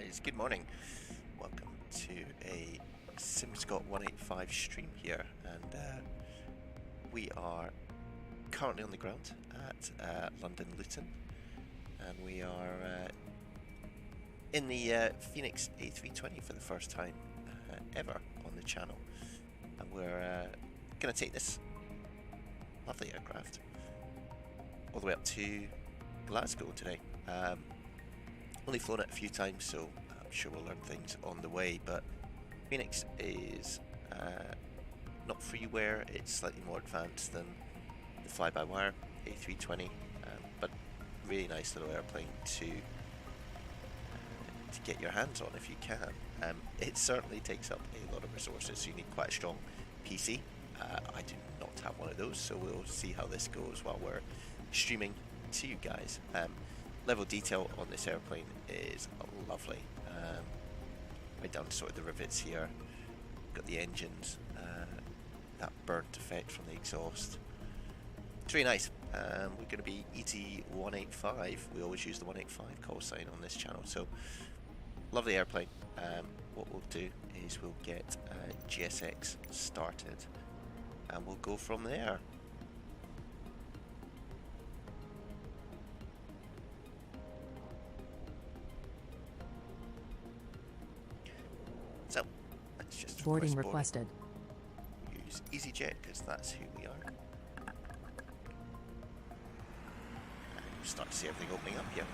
guys, good morning. Welcome to a Msfs 185 stream here, and we are currently on the ground at London Luton, and we are in the Fenix A320 for the first time ever on the channel, and we're going to take this lovely aircraft all the way up to Glasgow today. Only flown it a few times, so I'm sure we'll learn things on the way, but Fenix is not freeware, it's slightly more advanced than the fly-by-wire A320, but really nice little airplane to get your hands on if you can. It certainly takes up a lot of resources, so you need quite a strong PC. I do not have one of those, so we'll see how this goes while we're streaming to you guys. Level detail on this airplane is lovely. Right down to sort of the rivets here. Got the engines, that burnt effect from the exhaust. It's really nice. We're going to be ET185. We always use the 185 call sign on this channel. So lovely airplane. What we'll do is we'll get GSX started, and we'll go from there. So let's just boarding requested. Use Easyjet because that's who we are. And we'll start to see everything opening up here.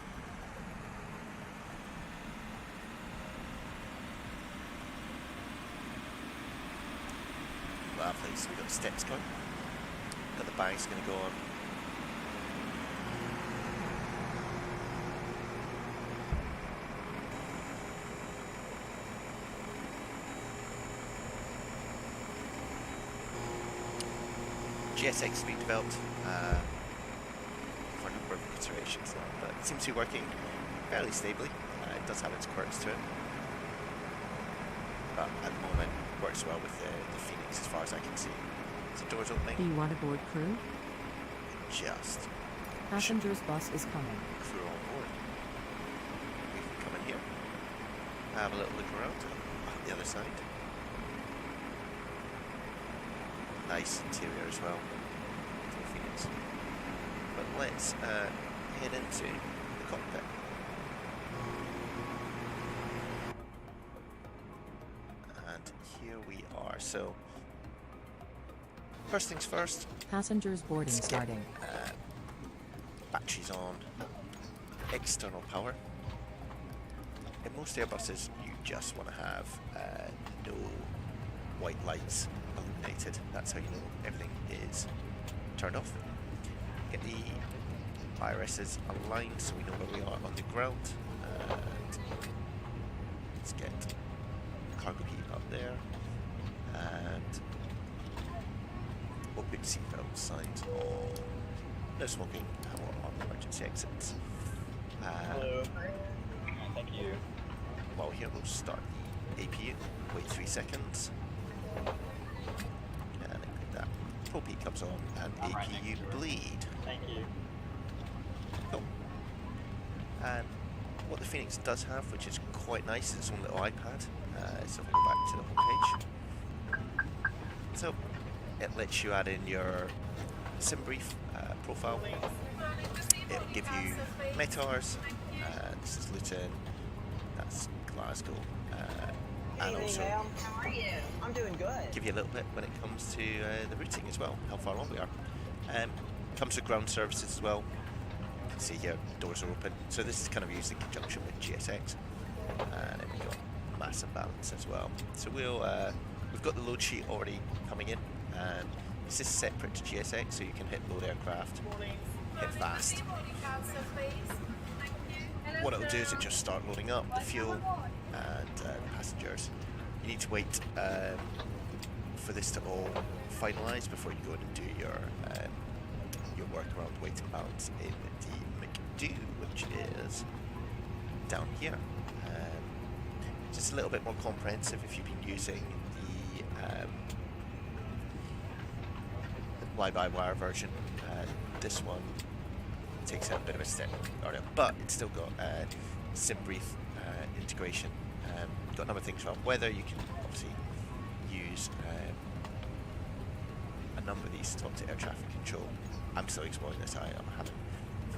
Lovely, so we've got the steps going. Got the bags going to go on. GSX has been developed for a number of iterations now, but it seems to be working fairly stably. It does have its quirks to it, but at the moment it works well with the Fenix as far as I can see. Is the doors opening? Do you want a board crew? Just Passengers bus is coming. Crew on board. We can come in here, have a little look around on the other side. Nice interior as well for the Fenix. But let's head into the cockpit. And here we are. So first things first. Passengers boarding starting. Batteries on. External power. In most Airbuses, you just want to have no white lights illuminated. That's how you know everything is turned off. Get the irises aligned so we know where we are on the ground. And let's get cargo heat up there. And open seatbelt signs on. No smoking on the emergency exits. Hello. Thank you. While here, we'll start the APU. Wait 3 seconds. And like that. Full P comes on and APU bleed. Thank you. Cool. And what the Fenix does have, which is quite nice, is its own little iPad. So if we go back to the home page. So it lets you add in your sim brief profile. It'll give you METARs. This is Luton. That's Glasgow. And also how are you? I'm doing good. give you a little bit when it comes to the routing as well, how far on we are. Comes with ground services as well. You can see here, doors are open. So this is kind of used in conjunction with GSX. And then we've got massive balance as well. So we've got the load sheet already coming in. And this is separate to GSX, so you can hit load aircraft, hit fast. What it'll do is it just start loading up the fuel and the passengers. You need to wait for this to all finalise before you go in and do your work around weight and balance in the MCDU, which is down here. Just a little bit more comprehensive if you've been using the fly-by-wire version. This one takes a bit of a step earlier, but it's still got sim brief integration. Got a number of things from weather. You can obviously use a number of these to talk to air traffic control. I'm still exploring this. I haven't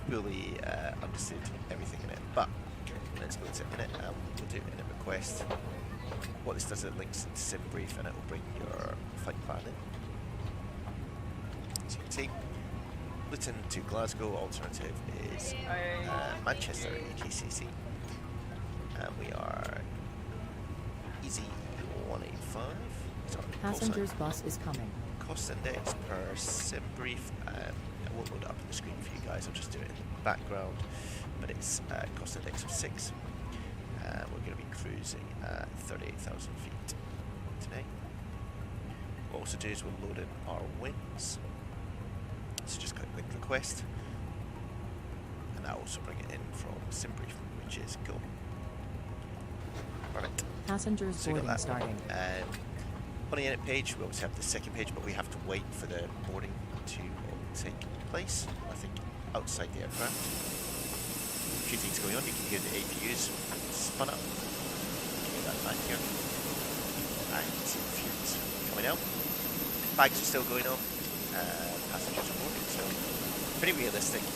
fully understood everything in it, but let's go to init. We'll do init request. What this does, it links to SimBrief and it will bring your flight plan in. As you can see, Luton to Glasgow, alternative is Manchester ATCC, and we are Easy 185. Sorry, Passengers bus is coming. cost index per SimBrief. I won't load it up on the screen for you guys, I'll just do it in the background, but it's cost index of 6. We're going to be cruising at 38,000 feet today. What we'll also do is we'll load in our winds. So just click link request, and that will also bring it in from SimBrief, which is cool. Perfect. Passengers So we got boarding that. starting. On the edit page, we obviously have the second page, but we have to wait for the boarding to take place, I think, outside the aircraft. A few things going on. You can hear the APUs spun up. You can hear that back here. And you can see the fumes coming out. Bags are still going on. Passengers are boarding, so pretty realistic.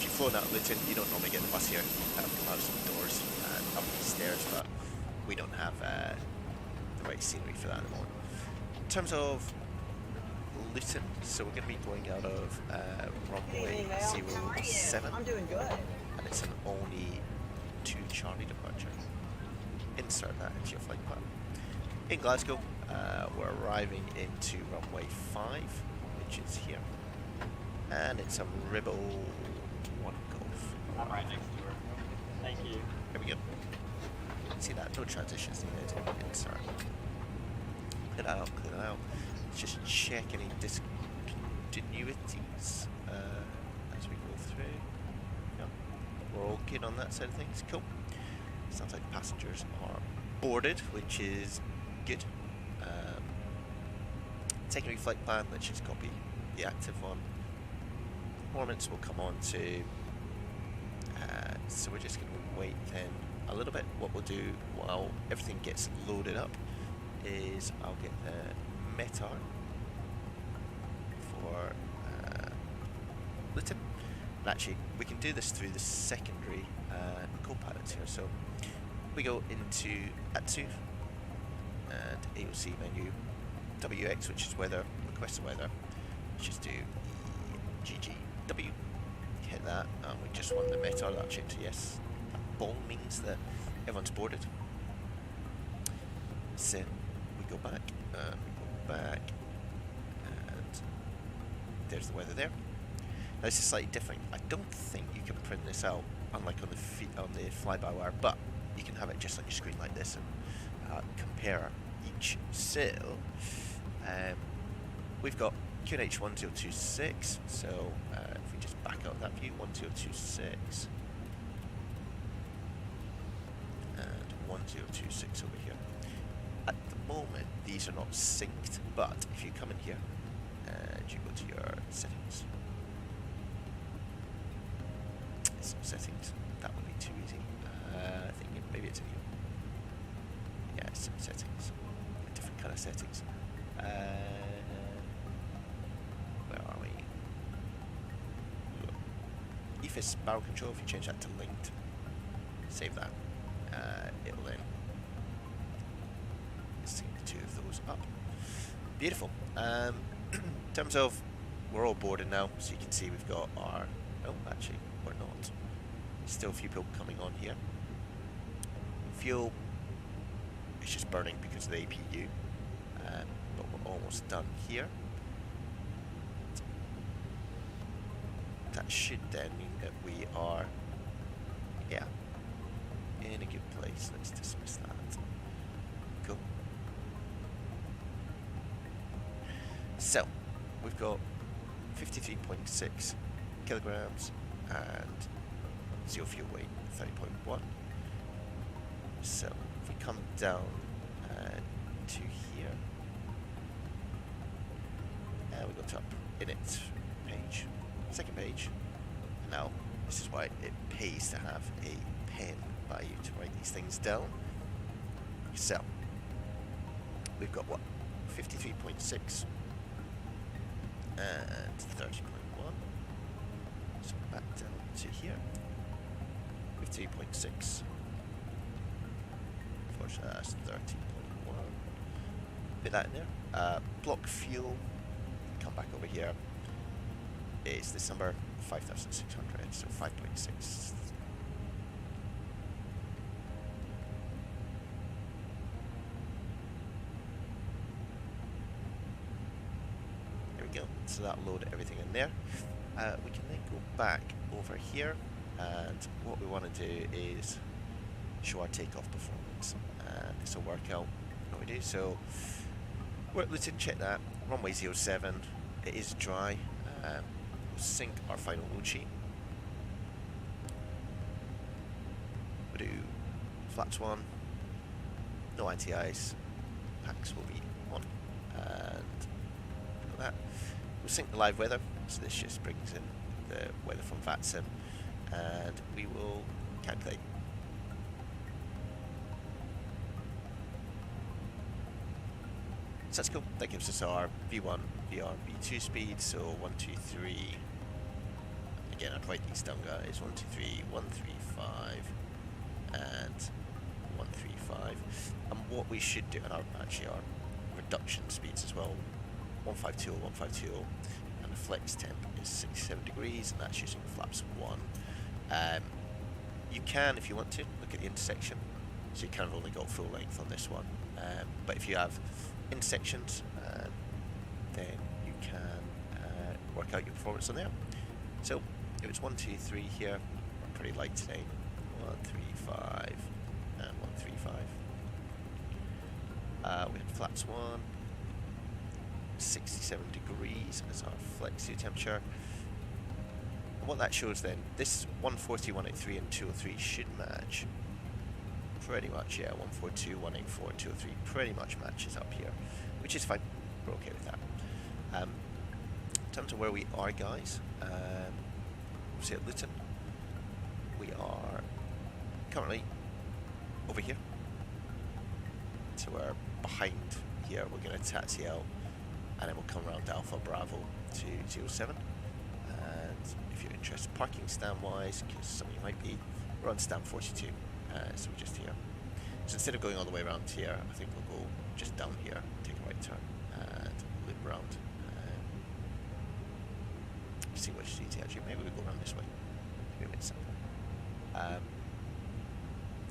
If you've flown out of Luton, you don't normally get the bus here. Come out some doors and up these stairs, but we don't have the right scenery for that at the moment. In terms of Luton, so we're going to be going out of runway 07, I'm doing good. and it's an only 2 Charlie departure. Insert that into your flight plan. In Glasgow, we're arriving into runway 5, which is here, and it's a Ribble 1 Golf. I'm right next to her. Thank you. Here we go. See that? No transitions needed. Insert. Clear that out, clear that out. Let's just check any discontinuities as we go through. Yeah. We're all good on that side of things. Cool. Sounds like passengers are boarded, which is good. Taking a flight plan, let's just copy the active one. Performance will come on to, so we're just going to wait then a little bit. What we'll do while everything gets loaded up is I'll get the METAR for Luton. And actually, we can do this through the secondary co-pilots here. So we go into ATSU and AOC menu, WX, which is weather, request weather. Let's just do GGW. Hit that, and we just want the METAR. That'll change to yes. That ball means that everyone's boarded. Then we go back, and there's the weather there. Now this is slightly different. I don't think you can print this out, unlike on the fly-by-wire, but you can have it just on your screen like this and compare each cell. We've got QNH 1026, so if we just back out that view, 1026 and 1026 over here. At the moment, these are not synced, but if you come in here and you go to your settings, some settings, that would be too easy. I think maybe it's in here. Yeah, some settings, different kind of settings. Where are we? EFIS barrel control, if you change that to linked, save that, it'll then sync the 2 of those up. Beautiful. In terms of, we're all boarded now, so you can see we've got our, oh actually we're not, still a few people coming on here. Fuel, it's just burning because of the APU, but we're almost done here. That should then mean that we are, yeah, in a good place. Let's dismiss that. Cool. So, we've got 53.6 kilograms and zero fuel weight, 30.1. So, if we come down to here, and we go to up init page, second page, and now This is why it pays to have a pen by you to write these things down. So, we've got what? 53.6 and 30.1. So back down to here. 53.6. Unfortunately, that's 30.1. Put that in there. Block fuel. Come back over here. Is this number 5,600? So 5.6. So that'll load everything in there. We can then go back over here, and what we want to do is show our takeoff performance, and this will work out what we do. So we're at Luton, check that, runway 07, it is dry. We'll sync our final load sheet. We'll do flaps 1, no anti-ice, packs will be on, and like that. We'll sync the live weather, so this just brings in the weather from Vatsim, and we will calculate. So that's cool. That gives us our V1, VR, V2 speed. So 1, 2, 3. Again, I'd write these down, guys. 1, 2, 3, 1, 3, 5, and 1, 3, 5. And what we should do, and actually our reduction speeds as well. 150, 150, and the flex temp is 67 degrees, and that's using flaps 1. You can, if you want to, look at the intersection, so you kind of only got full length on this one, but if you have intersections, then you can work out your performance on there. So if it's 1, 2, 3 here, we're pretty light today. 1, 3, 5, and 1, 3, 5. We have flaps 1. 67 degrees as our flex to temperature. And what that shows then, this 140, 183 and 203 should match pretty much, yeah, 142, 184, 203 pretty much matches up here, which is fine, we're okay with that. In terms of where we are, guys, obviously at Luton, we are currently over here, so we're behind here, we're going to taxi out, and then we'll come around Alpha Bravo to 07. And if you're interested parking stand wise, because some of you might be, we're on stand 42, so we're just here. So instead of going all the way around here, I think we'll go just down here, take a right turn, and loop around. See which is easy actually, maybe we'll go around this way, maybe a bit simpler.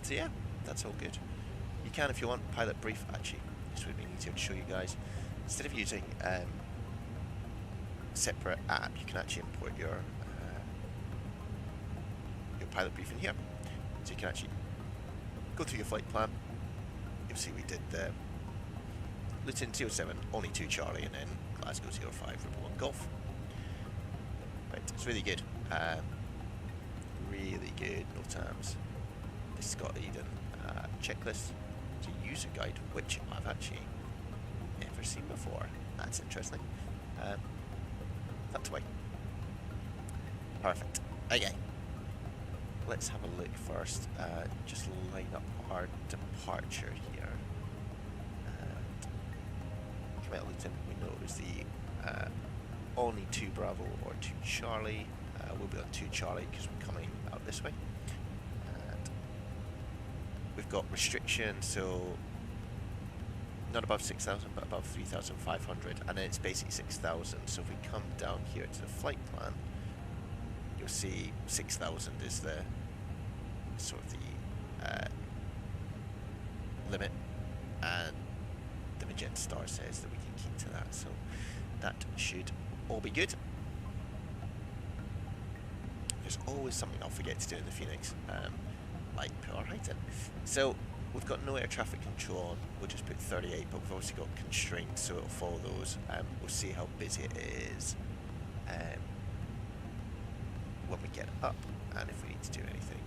So yeah, that's all good. You can, if you want, pilot brief actually, this would be easier to show you guys. Instead of using a separate app, you can actually import your pilot brief in here. So you can actually go through your flight plan. You'll see we did the Luton 07, only 2 Charlie, and then Glasgow 05, Rebel 1 Golf. Right, it's really good. Really good, no times. This has got Eden checklist. It's a user guide, which I've actually never seen before. That's interesting. That's away. Perfect. Okay. Let's have a look first. Just line up our departure here. Come out of Luton. We know it was the only 2 Bravo or 2 Charlie. We'll be on 2 Charlie because we're coming out this way. And we've got restrictions, so not above 6,000, but above 3,500, and then it's basically 6,000. So if we come down here to the flight plan, you'll see 6,000 is the sort of the limit, and the magenta star says that we can keep to that. So that should all be good. There's always something I'll forget to do in the Fenix, like put our height in. So we've got no air traffic control on, we'll just put 38, but we've also got constraints, so it'll follow those. We'll see how busy it is when we get up, and if we need to do anything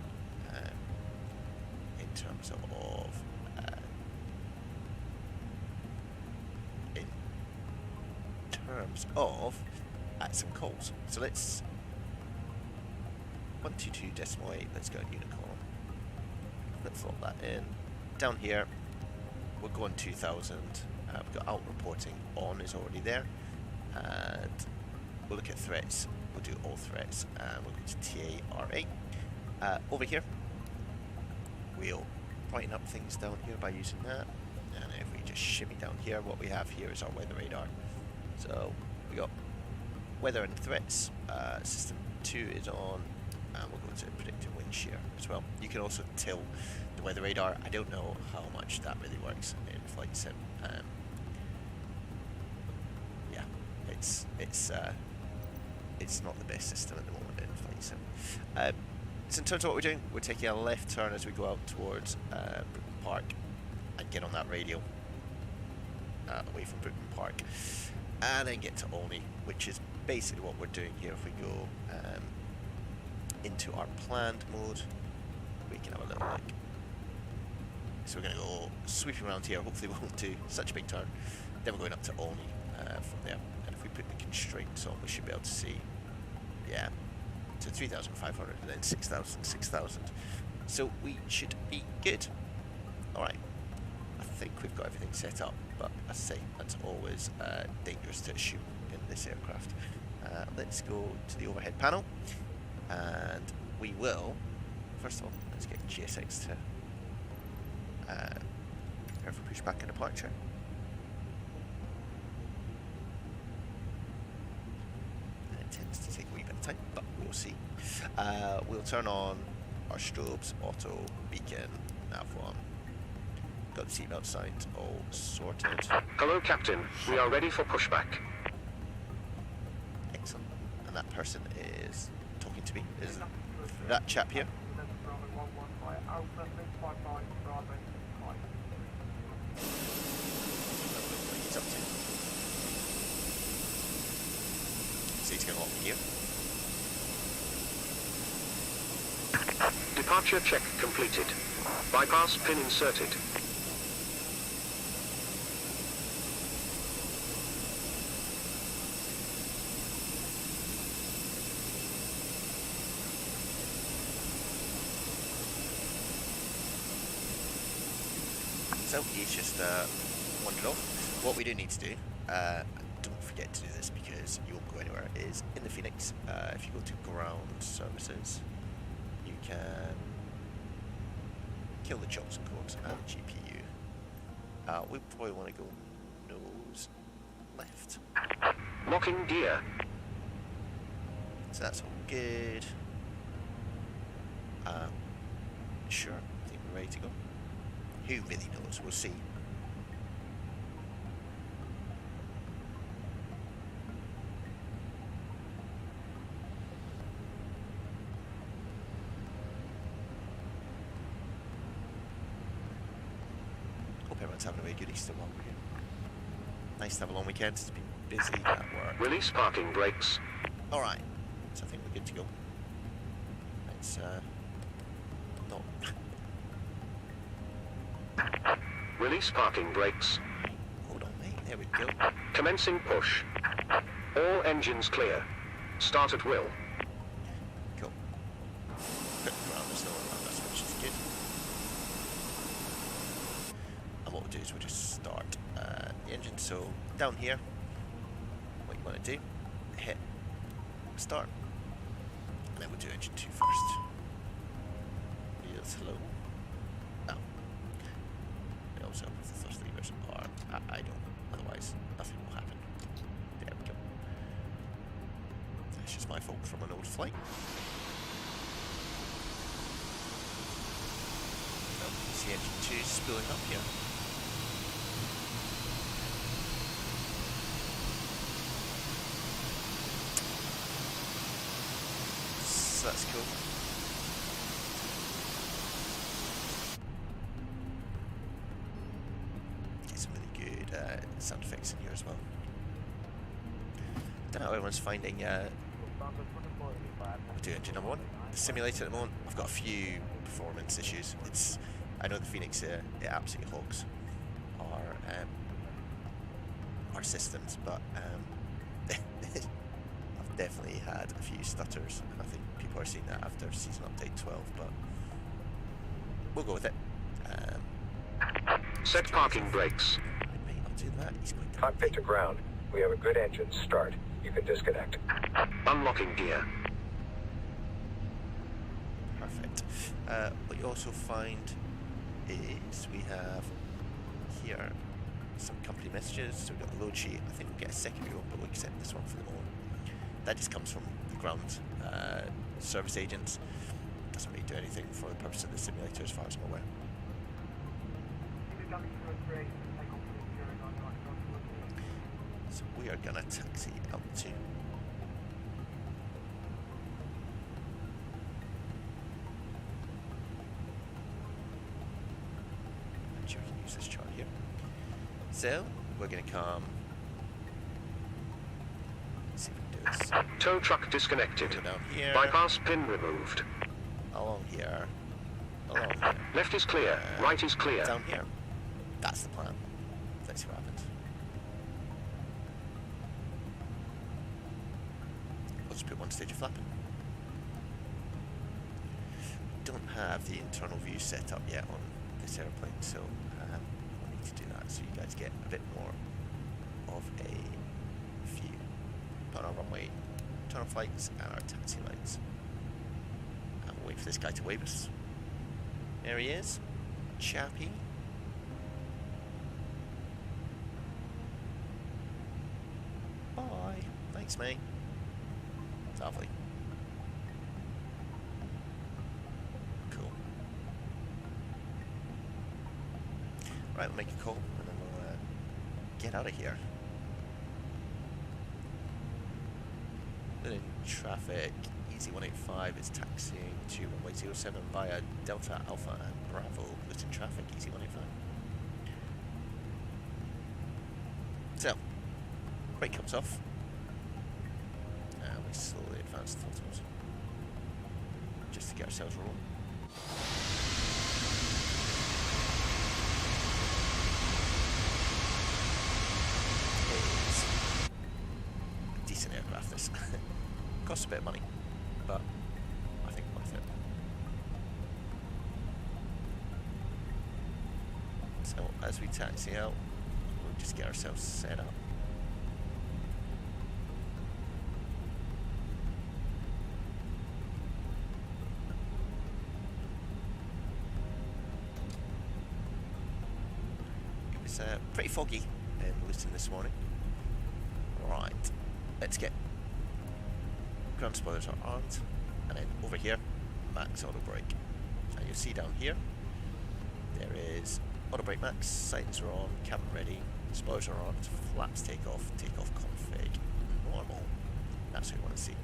in terms of some calls. So let's 122.8, let's go Unicorn. Flip flop that in. Down here, we're going 2000. We've got alt reporting on is already there. And we'll look at threats. We'll do all threats. And we'll go to TARA. Over here, we'll brighten up things down here by using that. And if we just shimmy down here, what we have here is our weather radar. So we got weather and threats. System 2 is on. And we'll go to predictive wind shear as well. You can also tilt the weather radar. I don't know how much that really works in Flight Sim. Yeah, it's not the best system at the moment in Flight Sim. So in terms of what we're doing, we're taking a left turn as we go out towards Brooklyn Park and get on that radio away from Brooklyn Park, and then get to Olney, which is basically what we're doing here. If we go into our planned mode, we can have a little look. So we're going to go sweeping around here. Hopefully we won't do such a big turn. Then we're going up to Olney from there. And if we put the constraints on, we should be able to see, yeah, to 3,500 and then 6,000, 6,000. So we should be good. Alright, I think we've got everything set up, but as I say, that's always dangerous to assume in this aircraft. Let's go to the overhead panel, and we will, first of all, let's get GSX to prepare for pushback and departure. It tends to take a wee bit of time, but we'll see. We'll turn on our strobes, auto, beacon, nav 1. Got the seatbelt signs all sorted. Hello, Captain. We are ready for pushback. Excellent. And that person is talking to me. Is that chap here? He's up to. So he's going to lock me here. Departure check completed. Bypass pin inserted. So he's just wandered off. What we do need to do, don't forget to do this because you won't go anywhere, is in the Fenix, if you go to ground services, you can kill the chocks and cogs and the GPU. We probably want to go nose left. Locking gear. So that's all good. Sure, I think we're ready to go. Who really knows? We'll see. Hope everyone's having a very good Easter while we're here. Nice to have a long weekend. It's been busy at work. Release parking brakes. Alright, so I think we're good to go. Let's not. Release parking brakes. Hold on, mate. There we go. Commencing push. All engines clear. Start at will. Cool. Put the ground as well around us, which is good. And what we'll do is we'll just start the engine. So down here, what you want to do, hit start, and then we'll do engine 2 first. Yes, hello. Oh. We also have the thrust levers are I don't. Otherwise, nothing will happen. There we go. That's just my fault from an old flight. So you can see engine 2 spilling up here. So that's cool. Get some really good sound effects in here as well. Don't know how everyone's finding we'll do engine number 1. The simulator at the moment, I've got a few performance issues. I know the Fenix it absolutely hogs our systems, but I've definitely had a few stutters, and I think people are seeing that after season update 12, but we'll go with it. Set parking brakes. Right, I'll do that. He's going to Cockpit to ground. We have a good engine start. You can disconnect. Unlocking gear. Perfect. What you also find is we have here some company messages. So we've got the load sheet. I think we'll get a secondary one, but we'll accept this one for the moment. That just comes from the ground service agents. Doesn't really do anything for the purpose of the simulator as far as I'm aware. So we are gonna taxi up to I'm sure we can use this chart here. So we're gonna come, let's see if we can do this. Tow truck disconnected. Go down here, Bypass pin removed. along here, along here, Left is clear. Right is clear. down here. That's the plan. Let's see what happens. We'll just put one stage of flapping. Don't have the internal view set up yet on this airplane, so we'll need to do that so you guys get a bit more of a view on our runway, turn off lights and our taxi lights. And we'll wait for this guy to wave us. There he is, Chappie. Bye. Thanks, mate. Lovely. Cool. Right, we'll make a call and then we'll get out of here. Luton traffic, Easy 185 is taxiing to runway 07 via Delta Alpha and Bravo. Luton traffic, Easy 185. So, brake comes off. We slowly advance the throttles just to get ourselves rolling. It's a decent aircraft, this. Costs a bit of money, but I think worth it. So as we taxi out, we'll just get ourselves set up. It's pretty foggy in Luton this morning. Right, let's get ground spoilers are armed, and then over here, max auto brake. And you'll see down here, there is auto brake max, signs are on, cabin ready, spoilers are armed, flaps takeoff, takeoff config, normal. That's what you want to see.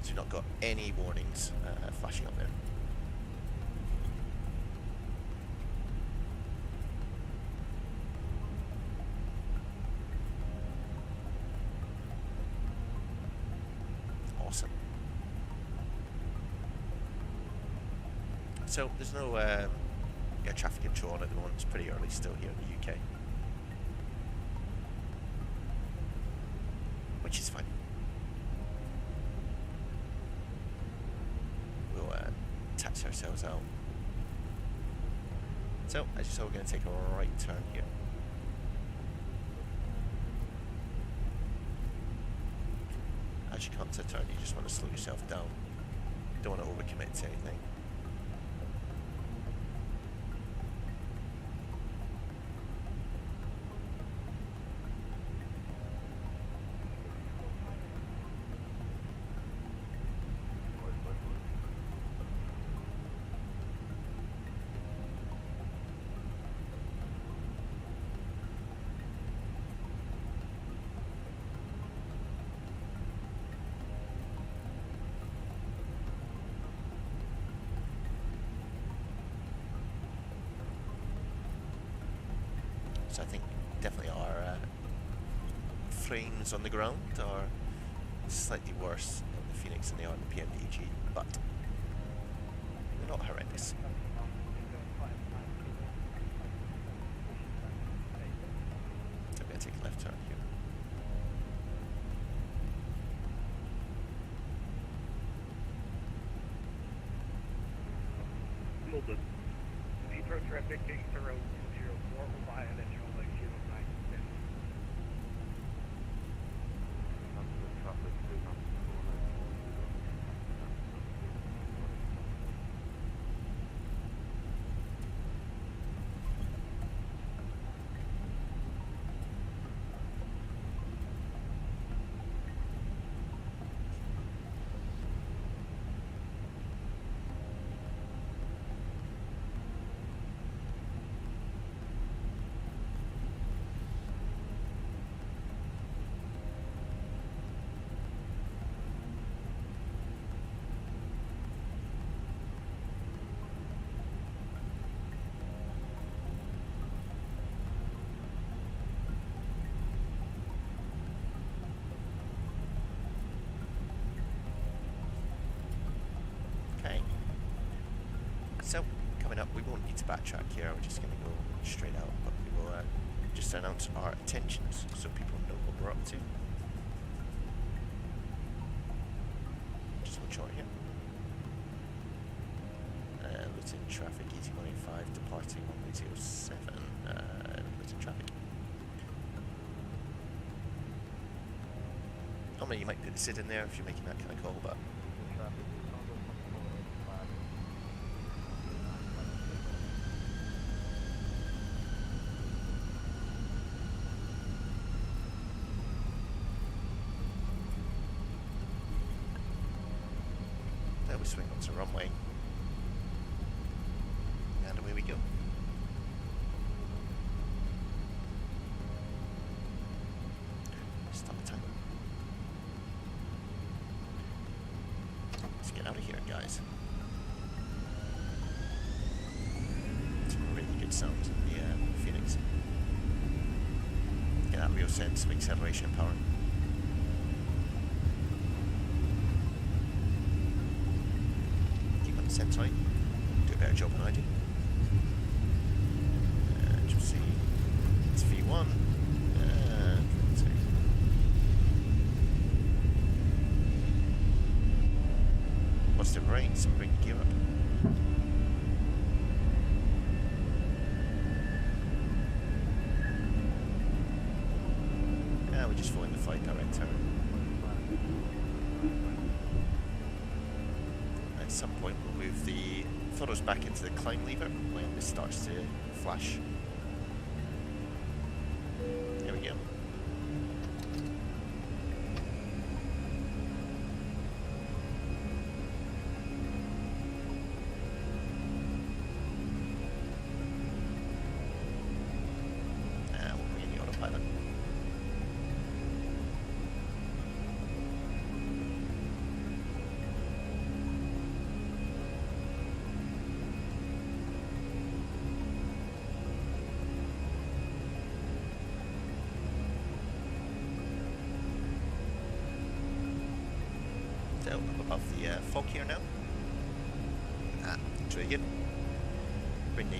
So you've not got any warnings flashing up there. Awesome. So there's no air traffic control on at the moment. It's pretty early still here in the UK, which is fine. We'll taxi ourselves out. So as you saw, we're going to take a right turn here. As you come to a turn, you just want to slow yourself down. Don't want to overcommit to anything. So I think definitely our frames on the ground are slightly worse on the Fenix than they are on the PMDG, but they're not horrendous. So I'm going to take a left turn here. London. Heathrow traffic, Heathrow 204, via National Lake 09. Okay. So, coming up, we won't need to backtrack here, we're just going to go straight out, but we will just announce our intentions so people know what we're up to. Just one short here. Luton traffic, ET185, departing on 07, Luton traffic. Normally you might put the SID in there if you're making that kind of call, but there we swing onto the runway. And away we go. Stop the time. Let's get out of here, guys. Some really good sound in the Phoenix. Get that real sense of acceleration and power. Keep on the send tight. Do a better job than I do. And you'll see it's V1 and V2. Positive rates and bring the gear up. Yeah, we're just following the flight director. At some point we'll move the throttles back into the climb lever when this starts to flash. There we go. We'll bring in the autopilot. So up above the fog here now. It's really good. Bring the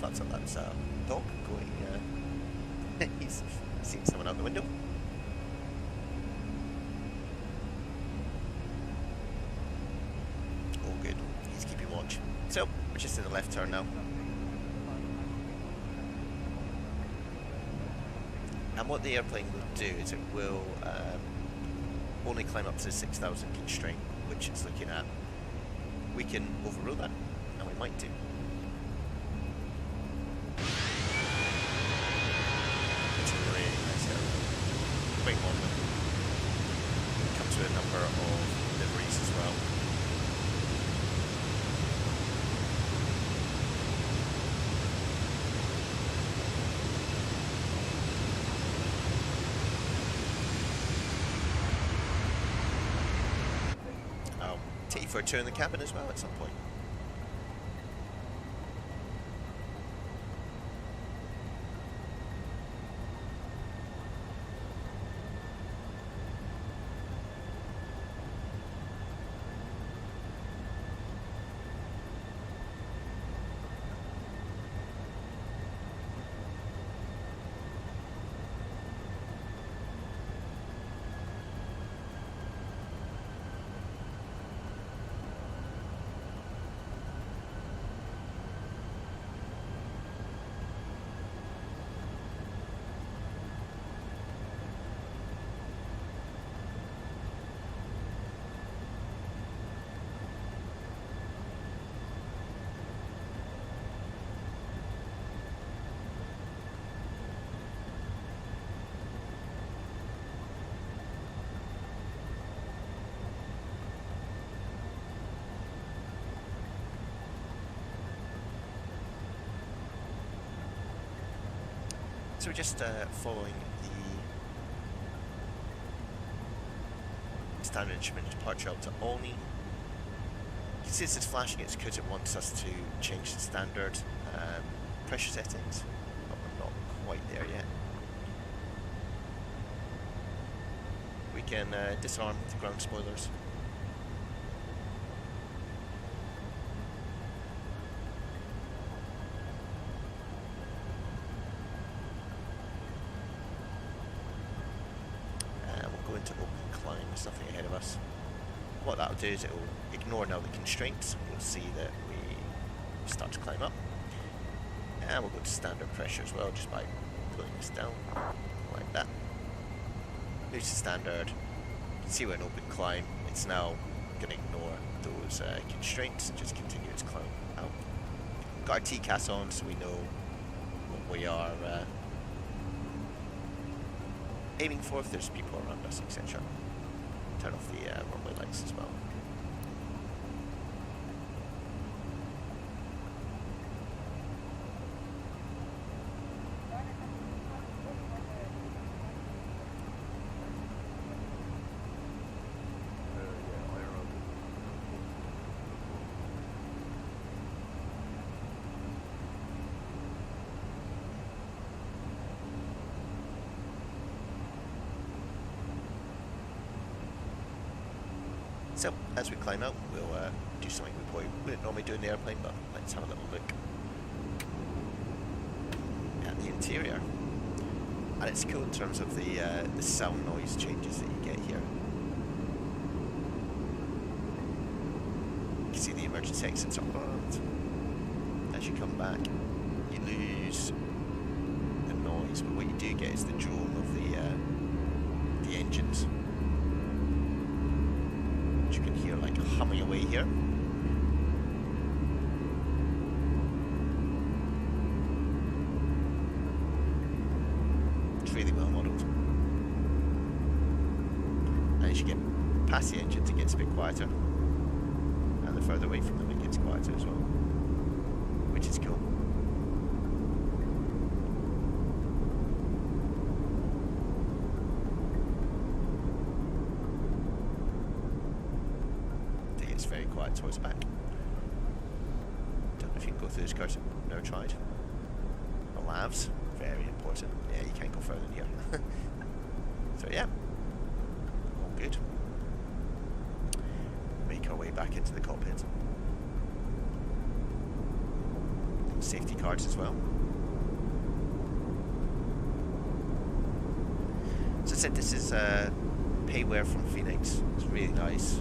thoughts on that dog going. He's seen someone out the window. All good. He's keeping watch. So we're just in the left turn now. And what the airplane will do is it will only climb up to the 6,000 constraint, which it's looking at. We can overrule that, and we might do. It's a really nice airplane. Quite modern. It comes with a number of liveries as well. Take you for a tour in the cabin as well at some point. So we're just following the standard instrument departure up to Olney. You can see this is flashing, it's because it wants us to change the standard pressure settings, but we're not quite there yet. We can disarm the ground spoilers. We'll go into open climb, there's nothing ahead of us. What that'll do is it will ignore now the constraints. We'll see that we start to climb up. And we'll go to standard pressure as well, just by pulling this down, like that. Move to standard. You can see we're in open climb. It's now going to ignore those constraints and just continue its climb out. Got our TCAS on, so we know what we are aiming for if there's people around us, etc. Turn off the runway lights as well. So, as we climb out, we'll do something we probably wouldn't normally do in the airplane, but let's have a little look at the interior. And it's cool in terms of the sound noise changes that you get here. You can see the emergency exits are burned. As you come back, you lose the noise, but what you do get is the drone of the engines. You can hear like humming away here. It's really well modelled. And as you get past the engines, it gets a bit quieter. And the further away from them, it gets quieter as well, which is cool. It's very quiet towards the back. Don't know if you can go through this curtain. Never tried. The lavs, very important. Yeah, you can't go further than here. So yeah, all good. Make our way back into the cockpit. Safety cards as well. So I said this is payware from Fenix. It's really nice.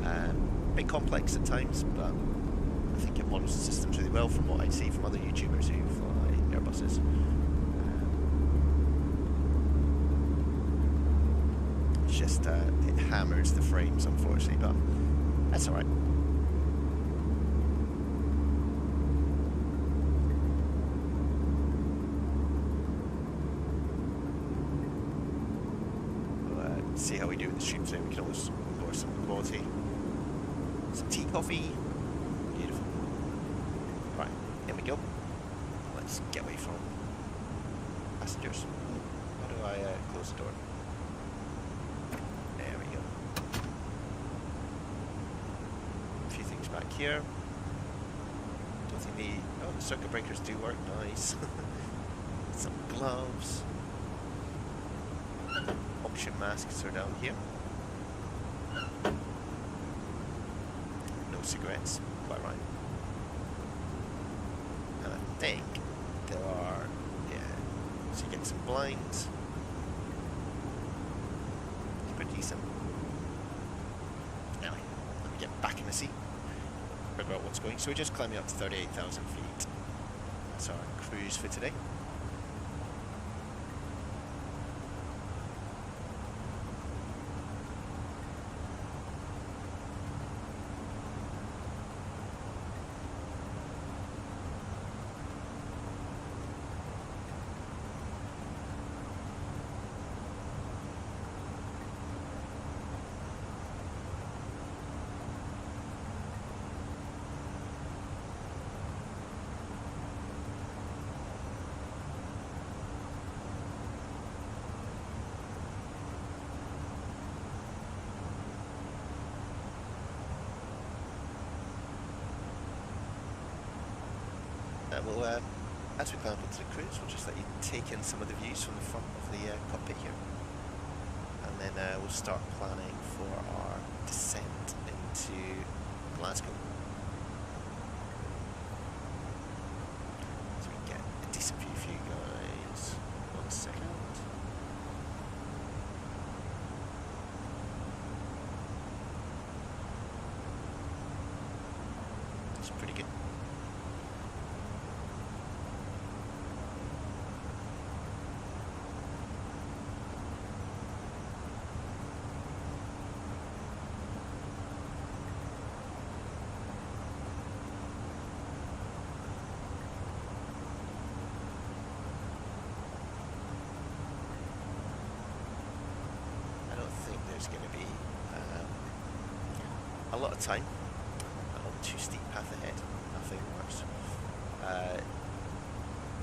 A bit complex at times, but I think it models the systems really well from what I see from other YouTubers who fly Airbuses. It's just, it hammers the frames, unfortunately, but that's alright. We'll see how we do with the stream today. We can always lower some of the quality. Some tea, coffee. Beautiful. Right, here we go. Let's get away from passengers. How do I close the door? There we go. A few things back here. Don't think the... oh, the circuit breakers do work. Nice. Some gloves. Option masks are down here. Cigarettes, quite right. And I think there are, yeah, so you get some blinds. It's pretty decent. Anyway, let me get back in the seat, figure out what's going. So we're just climbing up to 38,000 feet. That's our cruise for today. And we'll, as we climb onto the cruise, we'll just let you take in some of the views from the front of the cockpit here. And then we'll start planning for our descent into Glasgow. So we can get a decent view for you guys. 1 second. It's pretty good. There's going to be a lot of time, a not too steep path ahead, nothing worse.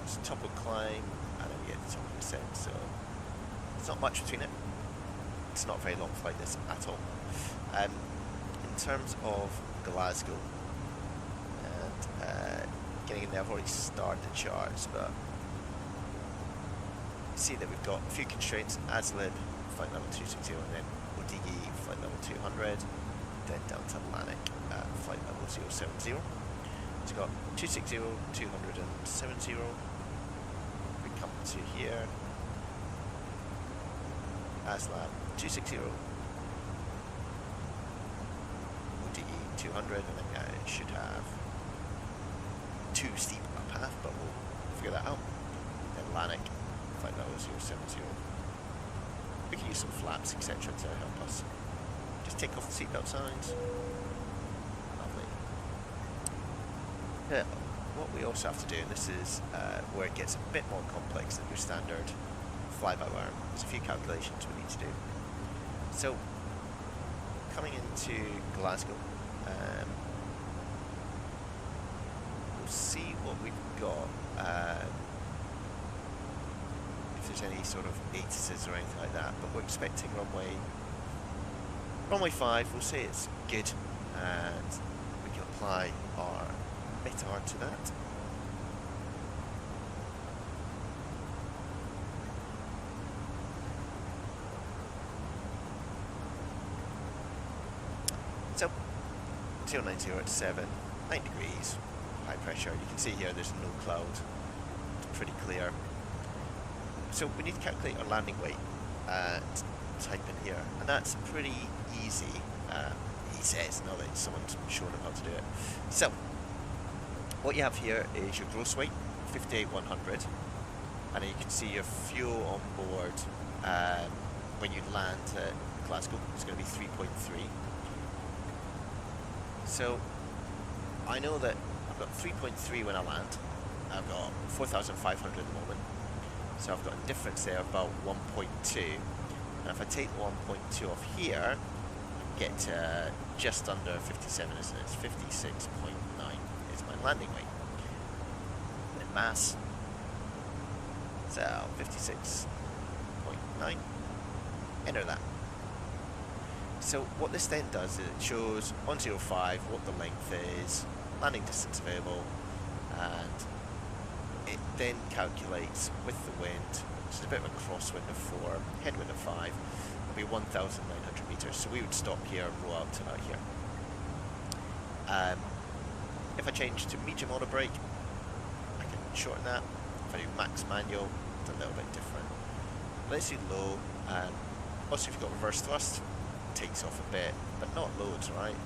It's a top of climb and then we get the top of descent, so there's not much between it. It's not a very long flight this at all. In terms of Glasgow and getting in there, I've already started the charts, but you see that we've got a few constraints: ASLib, flight level 260, and then ODE, flight level 200, then down to Atlantic at flight level 070. So we've got 260, 200 and 70. We come to here, ASLab 260, ODE 200, and then it should have too steep a path, but we'll figure that out. Then Atlantic, flight level 070. We can use some flaps, etc. to help us. Just take off the seatbelt signs. Lovely. Yeah, what we also have to do, and this is where it gets a bit more complex than your standard fly-by-wire. There's a few calculations we need to do. So, coming into Glasgow, we'll see what we've got. If there's any sort of ATISs or anything like that, but we're expecting runway 5. We'll say it's good, and we can apply our METAR to that. So 090 at 7, 9 degrees, high pressure. You can see here there's no cloud. It's pretty clear. So we need to calculate our landing weight and type in here, and that's pretty easy. He says, now that someone's shown him how to do it. So what you have here is your gross weight, 58,100, and then you can see your fuel on board when you land at Glasgow. It's going to be 3.3. So I know that I've got 3.3 when I land. I've got 4,500 at the moment. So I've got a difference there of about 1.2. And if I take 1.2 off here, I get to just under 57, isn't it? It's 56.9 is my landing weight. And then mass. So 56.9. Enter that. So what this then does is it shows on 05 what the length is, landing distance available, and it then calculates with the wind, which is a bit of a crosswind of 4, headwind of 5, it'll be 1,900 meters. So we would stop here and roll out to about here. If I change to medium auto brake, I can shorten that. If I do max manual, it's a little bit different. Let's do low. Also, if you've got reverse thrust, it takes off a bit, but not loads, right?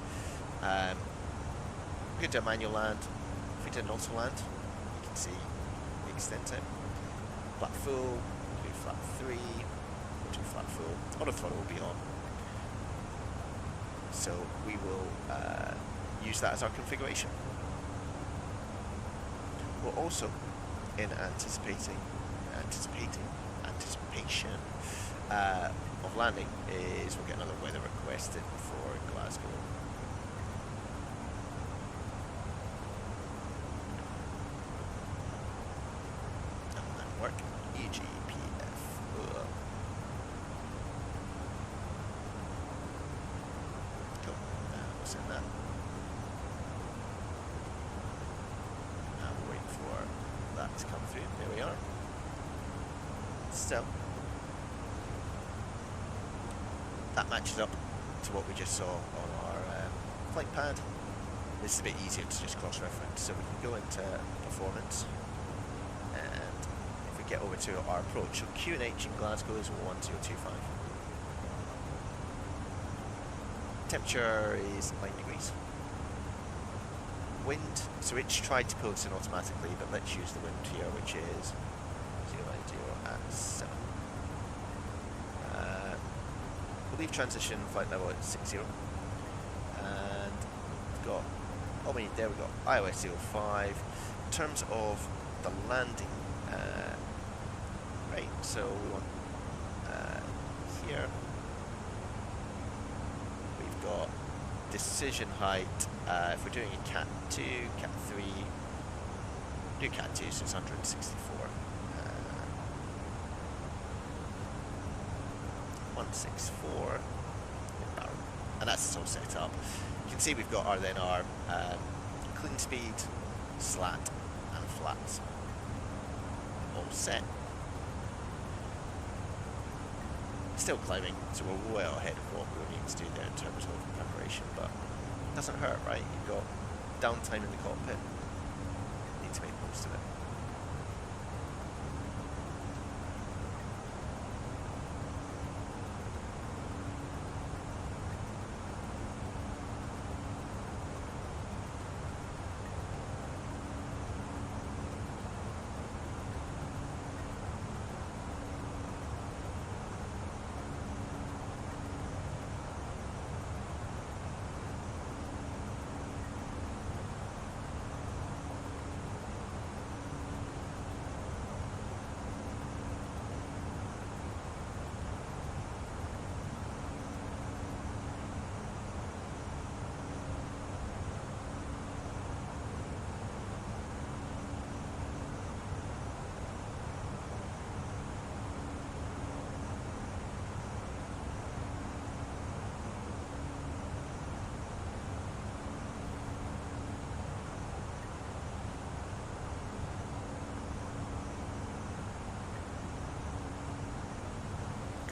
We could do a manual land. If we did an auto land, you can see the extent it. Flat full, do flat 3, do flat full. Auto throttle will be on. So we will use that as our configuration. We're also in anticipation of landing is we'll get another weather request in for Glasgow. And work EGPF. Cool. We'll send that. Now we'll wait for to come through. There we are. So that matches up to what we just saw on our flight pad. This is a bit easier to just cross-reference. So we can go into performance, and if we get over to our approach, so QNH in Glasgow is 1025. Temperature is 9 degrees. Wind, so it's tried to pull us in automatically, but let's use the wind here, which is 090 at 7. We'll leave transition flight level at 60. And we've got, oh wait, there we go, iOS 05. In terms of the landing, right, so we want here, we've got decision height, if we're doing a Cat 2, Cat 3, do Cat 2, so it's 164. 164, and that's all set up. You can see we've got our clean speed, slat, and flats all set. Still climbing, so we're well ahead of what we need to do there in terms of preparation, but it doesn't hurt, right? You've got downtime in the cockpit, you need to make most of it.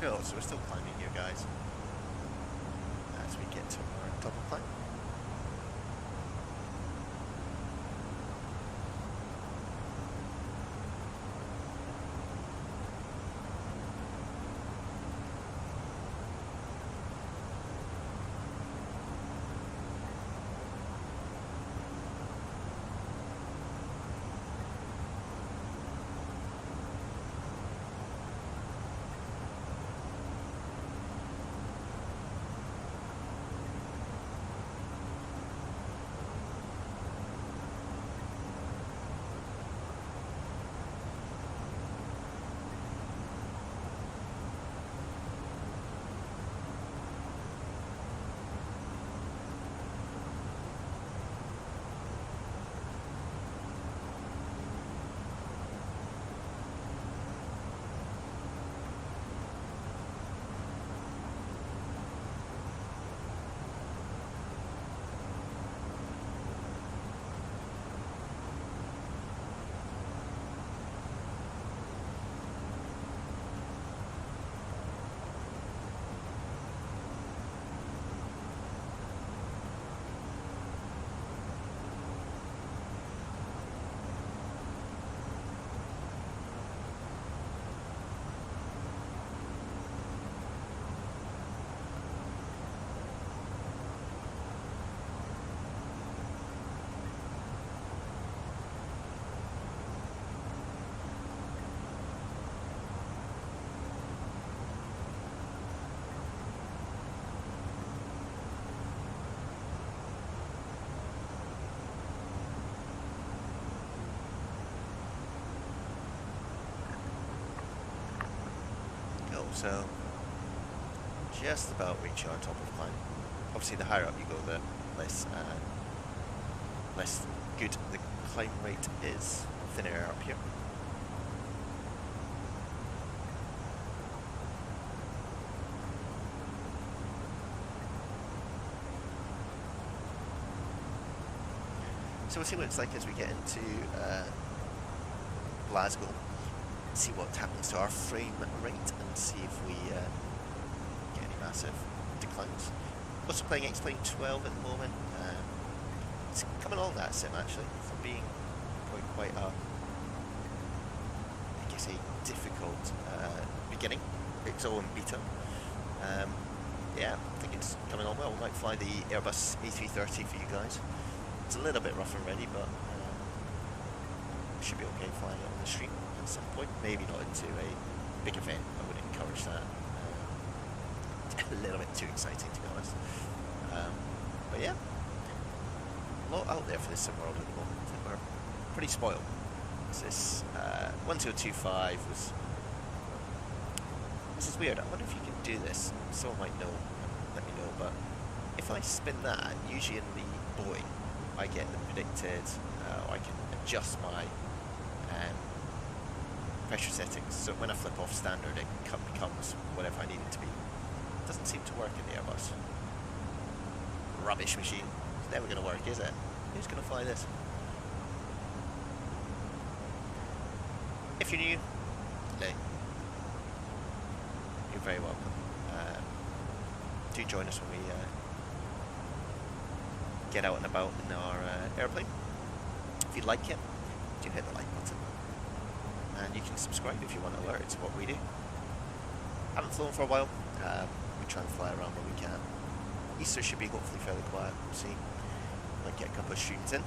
Cool, so we're still climbing here, guys, as we get to our double climb. So just about reaching our top of climb. Obviously the higher up you go, the less good the climb rate is. Thin air up here. So we'll see what it's like as we get into Glasgow, see what happens to our frame rate, and see if we get any massive declines. Also playing X-Plane 12 at the moment. It's coming along that sim actually, from being quite a, I guess, a difficult beginning. It's all in beta. Yeah, I think it's coming on well. We might fly the Airbus A330 for you guys. It's a little bit rough and ready, but should be okay flying it on the stream at some point. Maybe not into a big event. I would encourage that. It's a little bit too exciting, to be honest. But yeah, a lot out there for this sim world at the moment. We're pretty spoiled. This 1025 was. This is weird. I wonder if you can do this. Someone might know. Let me know. But if I spin that, usually in the Boeing, I get the predicted. Or I can adjust my pressure settings. So when I flip off standard, it becomes whatever I need it to be. It doesn't seem to work in the Airbus. Rubbish machine. It's never going to work, is it? Who's going to fly this? If you're new, hey, you're very welcome. Do join us when we get out and about in our airplane. If you like it, do hit the like button. And you can subscribe if you want alerts of what we do. Haven't flown for a while. We try and fly around when we can. Easter should be hopefully fairly quiet. We'll see. Might get a couple of streams in.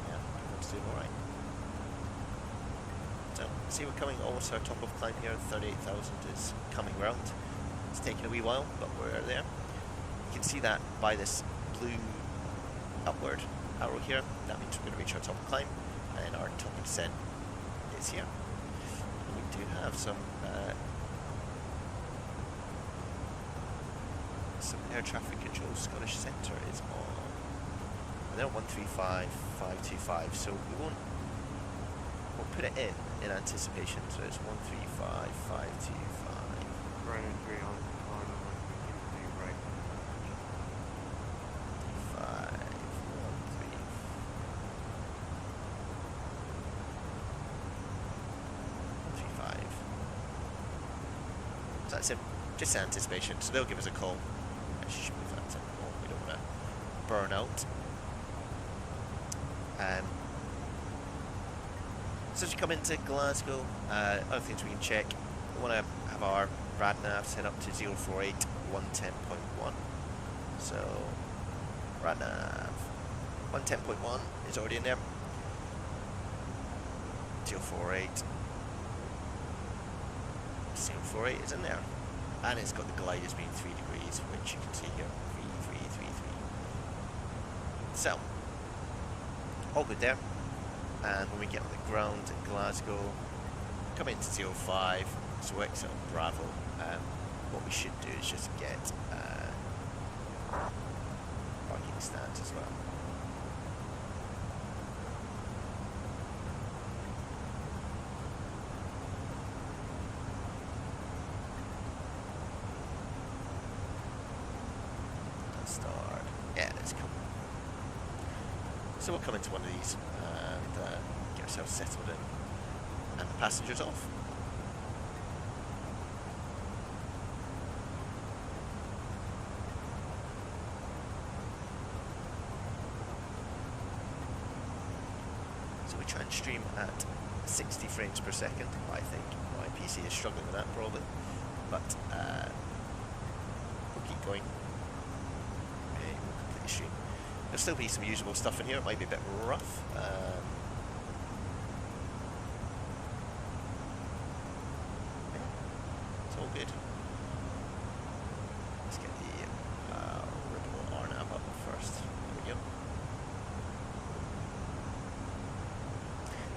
Yeah, everyone's doing alright. So, see we're coming almost our top of climb here. 38,000 is coming round. It's taking a wee while, but we're there. You can see that by this blue upward arrow here. That means we're going to reach our top of climb, and our top of descent is here. And we do have some air traffic control. Scottish Centre is on. And they're 135,525, so we'll put it in anticipation. So it's 135,525. Right and 3 on right. 5, 1, 3. 135. So that's it. Just anticipation. So they'll give us a call. Actually, should move that to more. We don't want to burn out. So as you come into Glasgow, other things we can check. We want to have our radnav set up to 048 110.1. So radnav 110.1 is already in there. 048 is in there. And it's got the glide as being 3 degrees, which you can see here. 3, 3, 3, 3. So, all good there. And when we get on the ground in Glasgow, come into 05, so exit on Bravo. What we should do is just get parking stands as well. Let's start. Yeah, let's come. So we'll come into one of these and get ourselves settled in, and the passengers off. So we try and stream at 60 frames per second. I think my PC is struggling with that probably, but we'll keep going. Okay, we'll complete the stream. There'll still be some usable stuff in here. It might be a bit rough. Yeah, it's all good. Let's get the Ripple RNAV up first. There we go.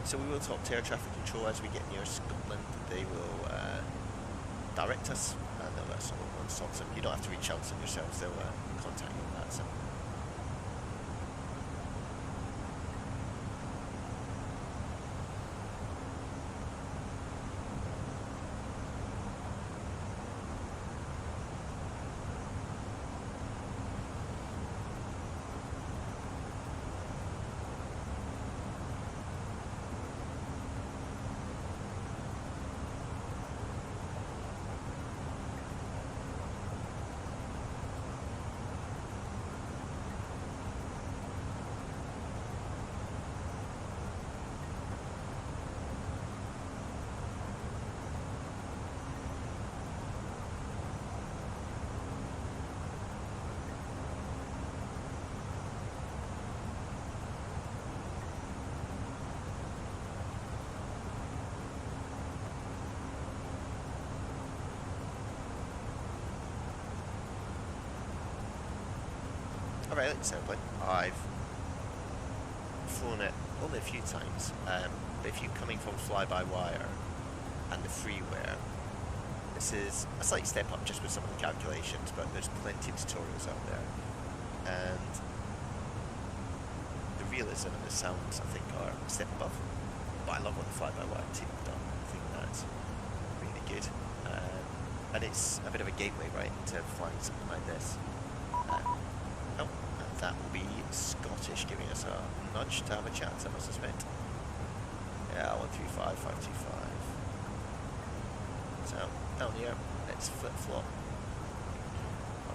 So we will talk to air traffic control as we get near Scotland. They will direct us, and they'll let us know when it stops them. You don't have to reach out to them yourselves. They'll contact you on that. So. pilot simply. I've flown it only a few times, but if you're coming from fly-by-wire and the freeware, this is a slight step up just with some of the calculations, but there's plenty of tutorials out there, and the realism and the sounds I think are a step above. But I love what the fly-by-wire team have done. I think that's really good, and it's a bit of a gateway right into flying something like this. Oh, and that will be Scottish giving us a nudge to have a chat, I must suspect. Yeah, 135, 525. So, down here, let's flip-flop.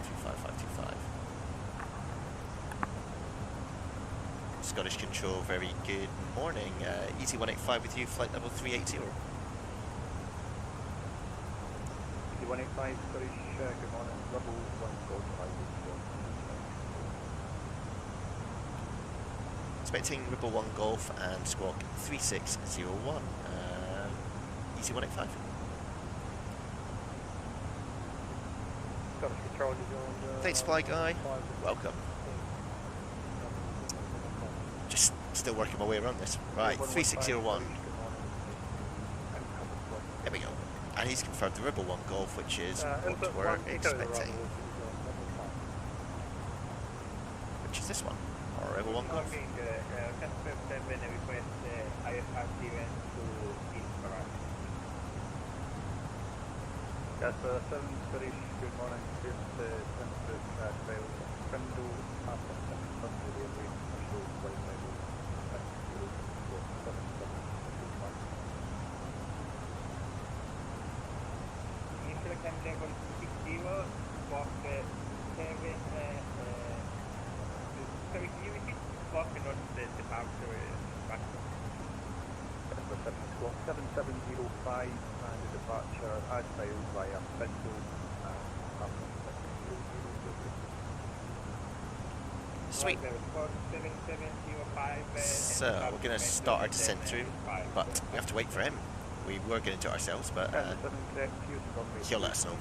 135, 525. Scottish Control, very good morning. Easy 185 with you, flight level 380. 185, Scottish, good morning. Level 145. Expecting Ripple 1 Golf and Squawk 3601. Easy 185. Scottish Control, New Zealand. Thanks, Fly Guy. Welcome. Just still working my way around this. Right, 3601. There we go. And he's confirmed the Ripple 1 Golf, which is what we're expecting. Which is this one? Or Ripple 1 Golf. Yes, 7 Scottish, good morning. Squawk 7705 and a departure as filed via Fenix Sweet. So, we're going to start our descent through, but we have to wait for him. We were going to do it ourselves, but he'll let us know.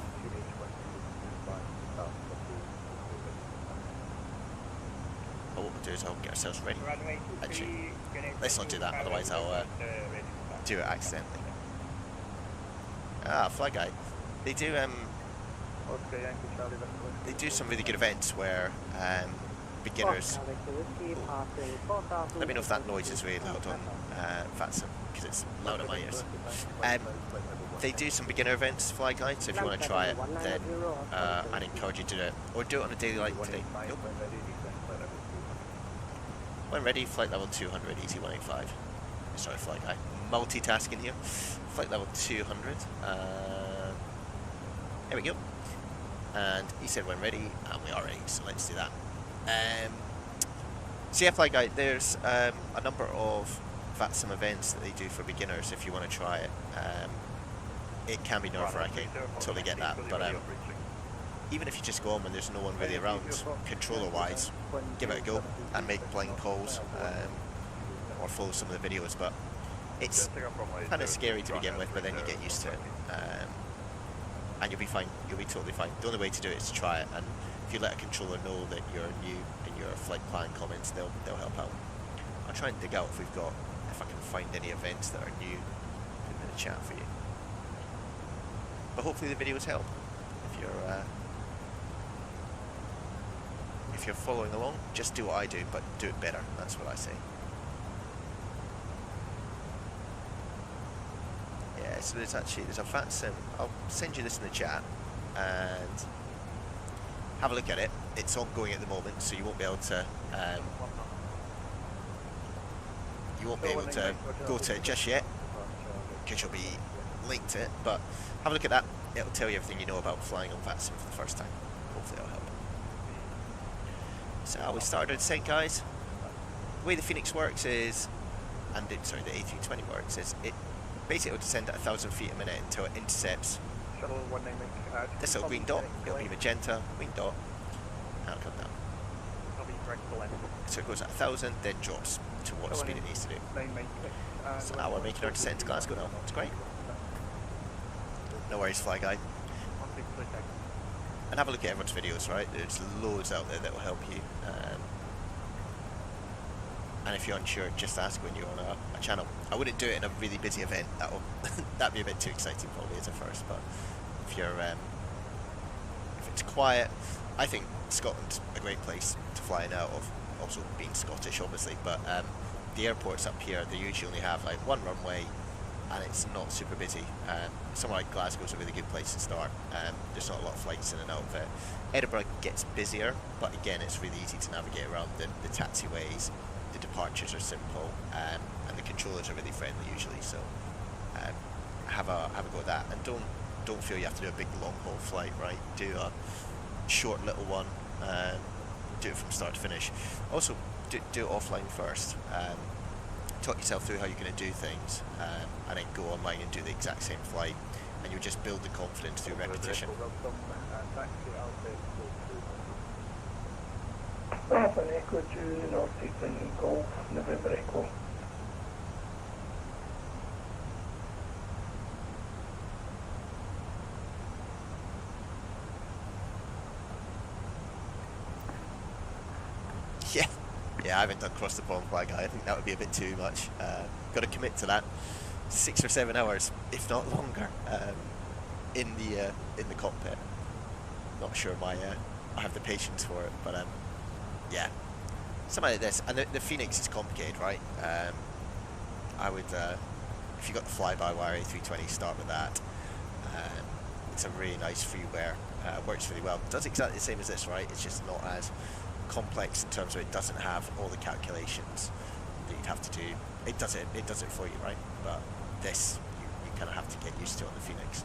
But what we'll do is I'll get ourselves ready. Actually, let's not do that, otherwise I'll do it accidentally. Ah, Fly Guy. They do some really good events where beginners. Let me know if that noise is really loud on Vatsim, because it's loud in my ears. They do some beginner events, Fly Guy, so if you want to try it, then I'd encourage you to do it. Or do it on a daily like today. Nope. When ready, flight level 200, easy 185. Sorry, Fly Guy. Multitasking here. Flight level 200. There we go. And he said when ready, and we are ready, so let's do that. So yeah, Fly Guy, there's a number of Vatsim events that they do for beginners if you want to try it. It can be nerve-wracking, totally get that, but even if you just go on when there's no one really around, controller-wise, give it a go and make blind calls or follow some of the videos, but it's kind of scary to begin with, but then you get used to it, and you'll be fine, you'll be totally fine. The only way to do it is to try it, and if you let a controller know that you're new in your flight plan comments, they'll help out. I'll try and dig out if I can find any events that are new in the chat for you. But hopefully the videos help. If you're following along, just do what I do, but do it better. That's what I say. Yeah, so there's a Vatsim. I'll send you this in the chat and have a look at it. It's ongoing at the moment, so you won't be able to go to it just yet, because you'll be linked to it. But have a look at that. It'll tell you everything you know about flying on Vatsim for the first time. Hopefully it'll help. So we started our descent, guys. The way the Fenix works is, the A320 works is, it basically will descend at 1,000 feet a minute until it intercepts this little green dot. It'll be magenta, green dot, and it'll come down. So it goes at 1,000, then drops to what speed it needs to do. So now we're making our descent to Glasgow now. It's great. No worries, Fly Guy. and have a look at everyone's videos, right? There's loads out there that will help you. And if you're unsure, just ask when you're on a channel. I wouldn't do it in a really busy event. That'd be a bit too exciting probably as a first. But if you're if it's quiet, I think Scotland's a great place to fly in out of. Also being Scottish, obviously, but the airports up here, they usually only have like one runway, and it's not super busy. Somewhere like Glasgow's a really good place to start. There's not a lot of flights in and out of it. Edinburgh gets busier, but again, it's really easy to navigate around the taxiways. The departures are simple, and the controllers are really friendly usually. So have a go at that, and don't feel you have to do a big long haul flight. Right, do a short little one. Do it from start to finish. Also, do it offline first. Talk yourself through how you're going to do things, and then go online and do the exact same flight, and you'll just build the confidence through repetition. Alpha Echo to North Eastern Golf, November Echo. Yeah, I haven't done cross the pond flag. I think that would be a bit too much. Got to commit to that. 6 or 7 hours, if not longer, in the cockpit. Not sure I have the patience for it, but yeah, something like this. And the Fenix is complicated, right? I would, if you got the fly-by-wire A320, start with that. It's a really nice freeware. Works really well. Does exactly the same as this, right? It's just not as complex in terms of it doesn't have all the calculations that you'd have to do. It does it for you, right? But this you kind of have to get used to on the Fenix.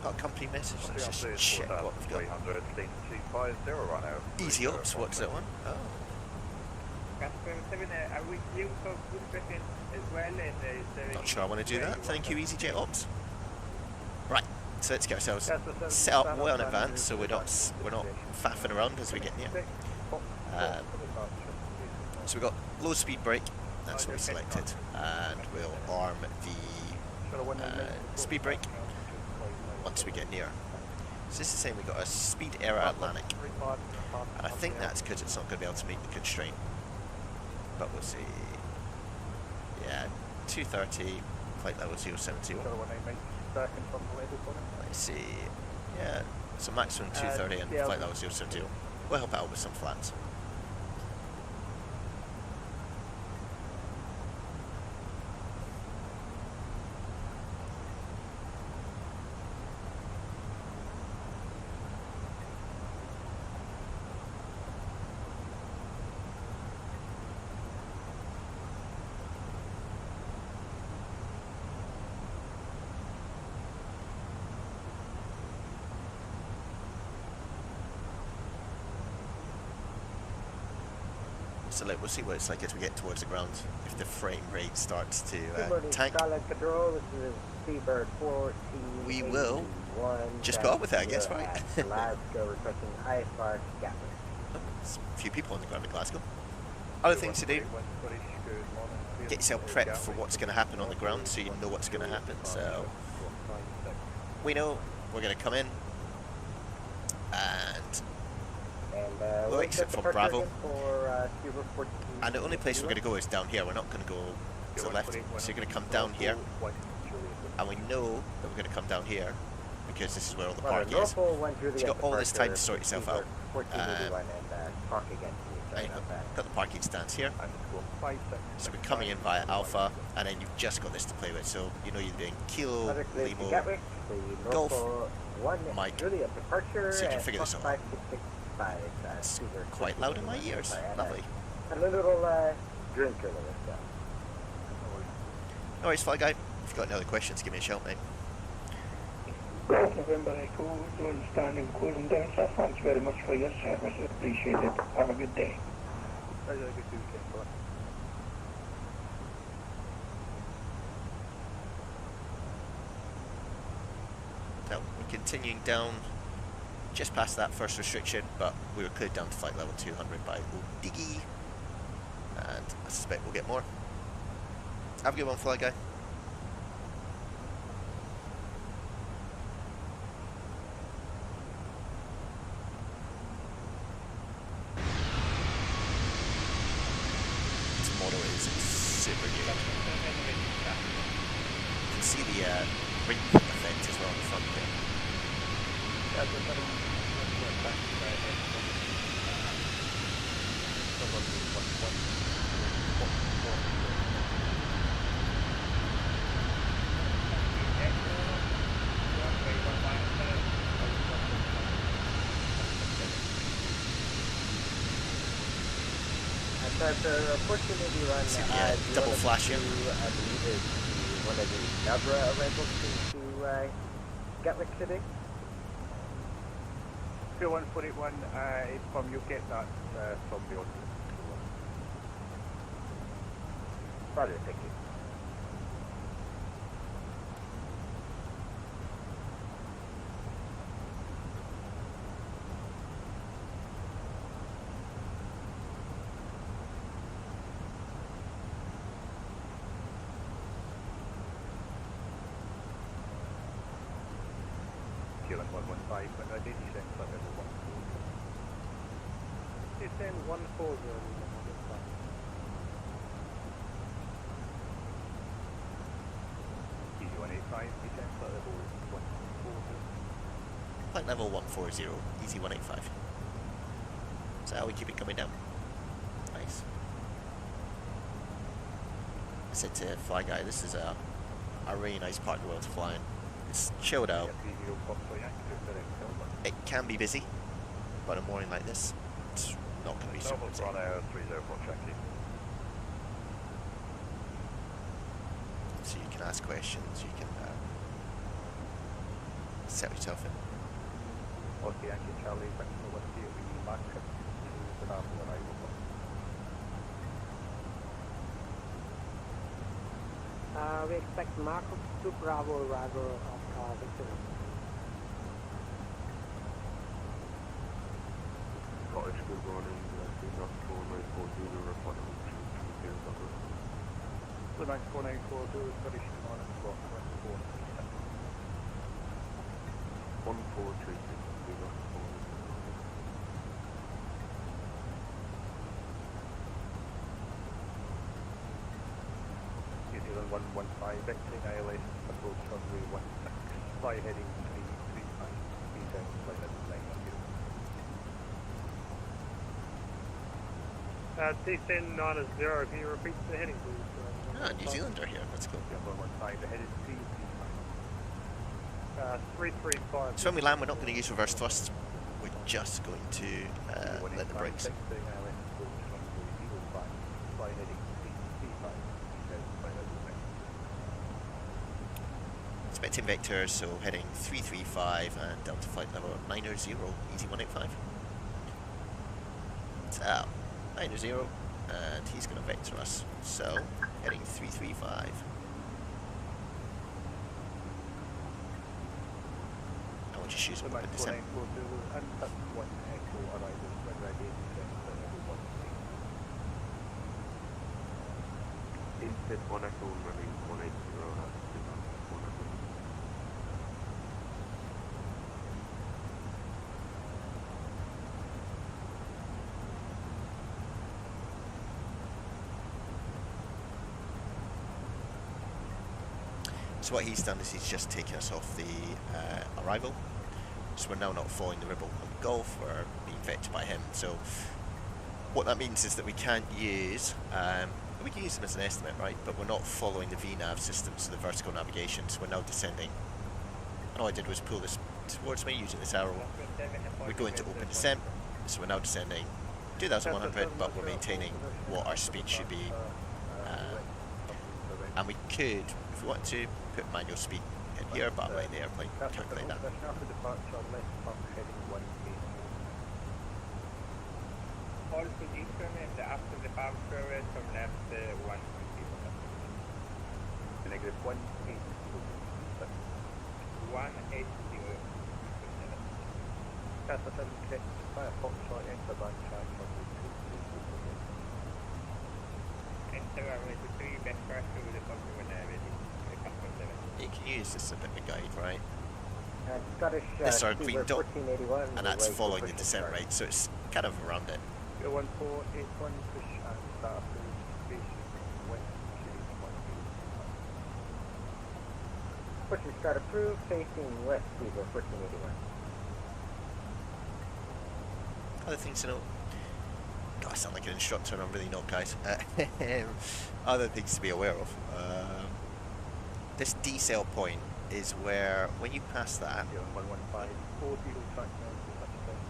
Got a company message. Let's just check what we've got. Easy Ops, what's that one? Oh. Not sure I want to do that. Thank you, Easyjet Ops. Right. So let's get ourselves set up well in advance, so we're not faffing around as we get near. So we've got low speed brake, that's what we selected, and we'll arm the speed brake once we get near. So this is saying we've got a speed error Atlantic, and I think that's because it's not going to be able to meet the constraint, but we'll see. Yeah, 230, flight level 070. Let's see, yeah, so maximum 230 and flight level 070. We'll help out with some flats. So we'll see what it's like as we get towards the ground, if the frame rate starts to tank. We will just go up with it, I guess, right? A few people on the ground in Glasgow. Other things to do, get yourself prepped for what's going to happen on the ground so you know what's going to happen. So we know we're going to come in and we'll exit from Bravo, and the only place we're going to go is down here. We're not going to go to the left, so you're going to come down here, and we know that we're going to come down here because this is where all the park is. So you've got all this time to sort yourself out. Got the parking stands here, so we're coming in via Alpha, and then you've just got this to play with. So you know you're doing Kilo, Limo, Golf, Mike, so you can figure this out. It's quite loud in my ears. Lovely. And a little drinker. No worries, Fly Guy. If you've got any other questions, give me a shout, mate. Golf November Echo, doing standing closing down, so thanks very much for your service. Appreciate it. Have a good day. Now, we're continuing down just past that first restriction, but we were cleared down to flight level 200 by Diggy, and I suspect we'll get more. Have a good one, Fly Guy. see the ring effect as well on the front there. So for opportunity run, See the do you double want us flash here? to, I believe it's one of the Nabra arrivals to Gatwick City. 2141, from you get that from the audio. Roger, thank you. Zealand 115, but I did descend flight level 1. Descend 140. Easy 185, descend flight level 140. Flight level 140, easy 185. So how we keep it coming down. Nice. I said to Fly Guy, this is a really nice part of the world to fly in. It's chilled out. It can be busy, but a morning like this, it's not going to be super busy. 304 tracking. So you can ask questions, you can set yourself in. Okay, Yankee Charlie, back to what we mark to the Bravo arrival. We expect Marco to Bravo arrival of Victor. Cottage, good morning. Not 4942, report on Flight 4942, British on and block 1436, New Zealand 115, vectoring ILS, approach runway 16, fly heading 335, descend flight level 9. Descend 90, can you repeat the heading please? New Zealander here, that's cool. Yeah, 115, the head is 335. 335. So when we land, we're not going to use reverse thrust, we're just going to let the brakes. Expecting vectors, so heading 335 and Delta flight level 90, easy 185. So, 90, and he's going to vector us, so heading 335. I will just use open descent. Instead, 1 echo running 180 has to be 1 echo. So what he's done is he's just taken us off the arrival. So we're now not following the Ribble of Golf, we're being vectored by him. So what that means is that we can't use, we can use them as an estimate, right? But we're not following the VNAV system, so the vertical navigation, so we're now descending. And all I did was pull this towards me using this arrow. We're going to open descent, so we're now descending 2,100, but we're maintaining what our speed should be. And we could, if we want to, put manual speed in here, but I'll let the airplane calculate that. All position and after the departure from left 150. Negative 180. 180. That's a 7 fire Foxtrot enter by charge from the 2. Enter runway 3, best pressure with the company when they're ready. You can use this as a bit of a guide, right? Scottish, This is our green dot, 1481, and that's following the descent rate, so it's kind of around it. 1481 push and start to station west Push and start approved, facing west, speed of 1481. Other things to note. God, I sound like an instructor and I'm really not, guys. Other things to be aware of. This decel point is where, when you pass that, 115, 40 track now to touchdown.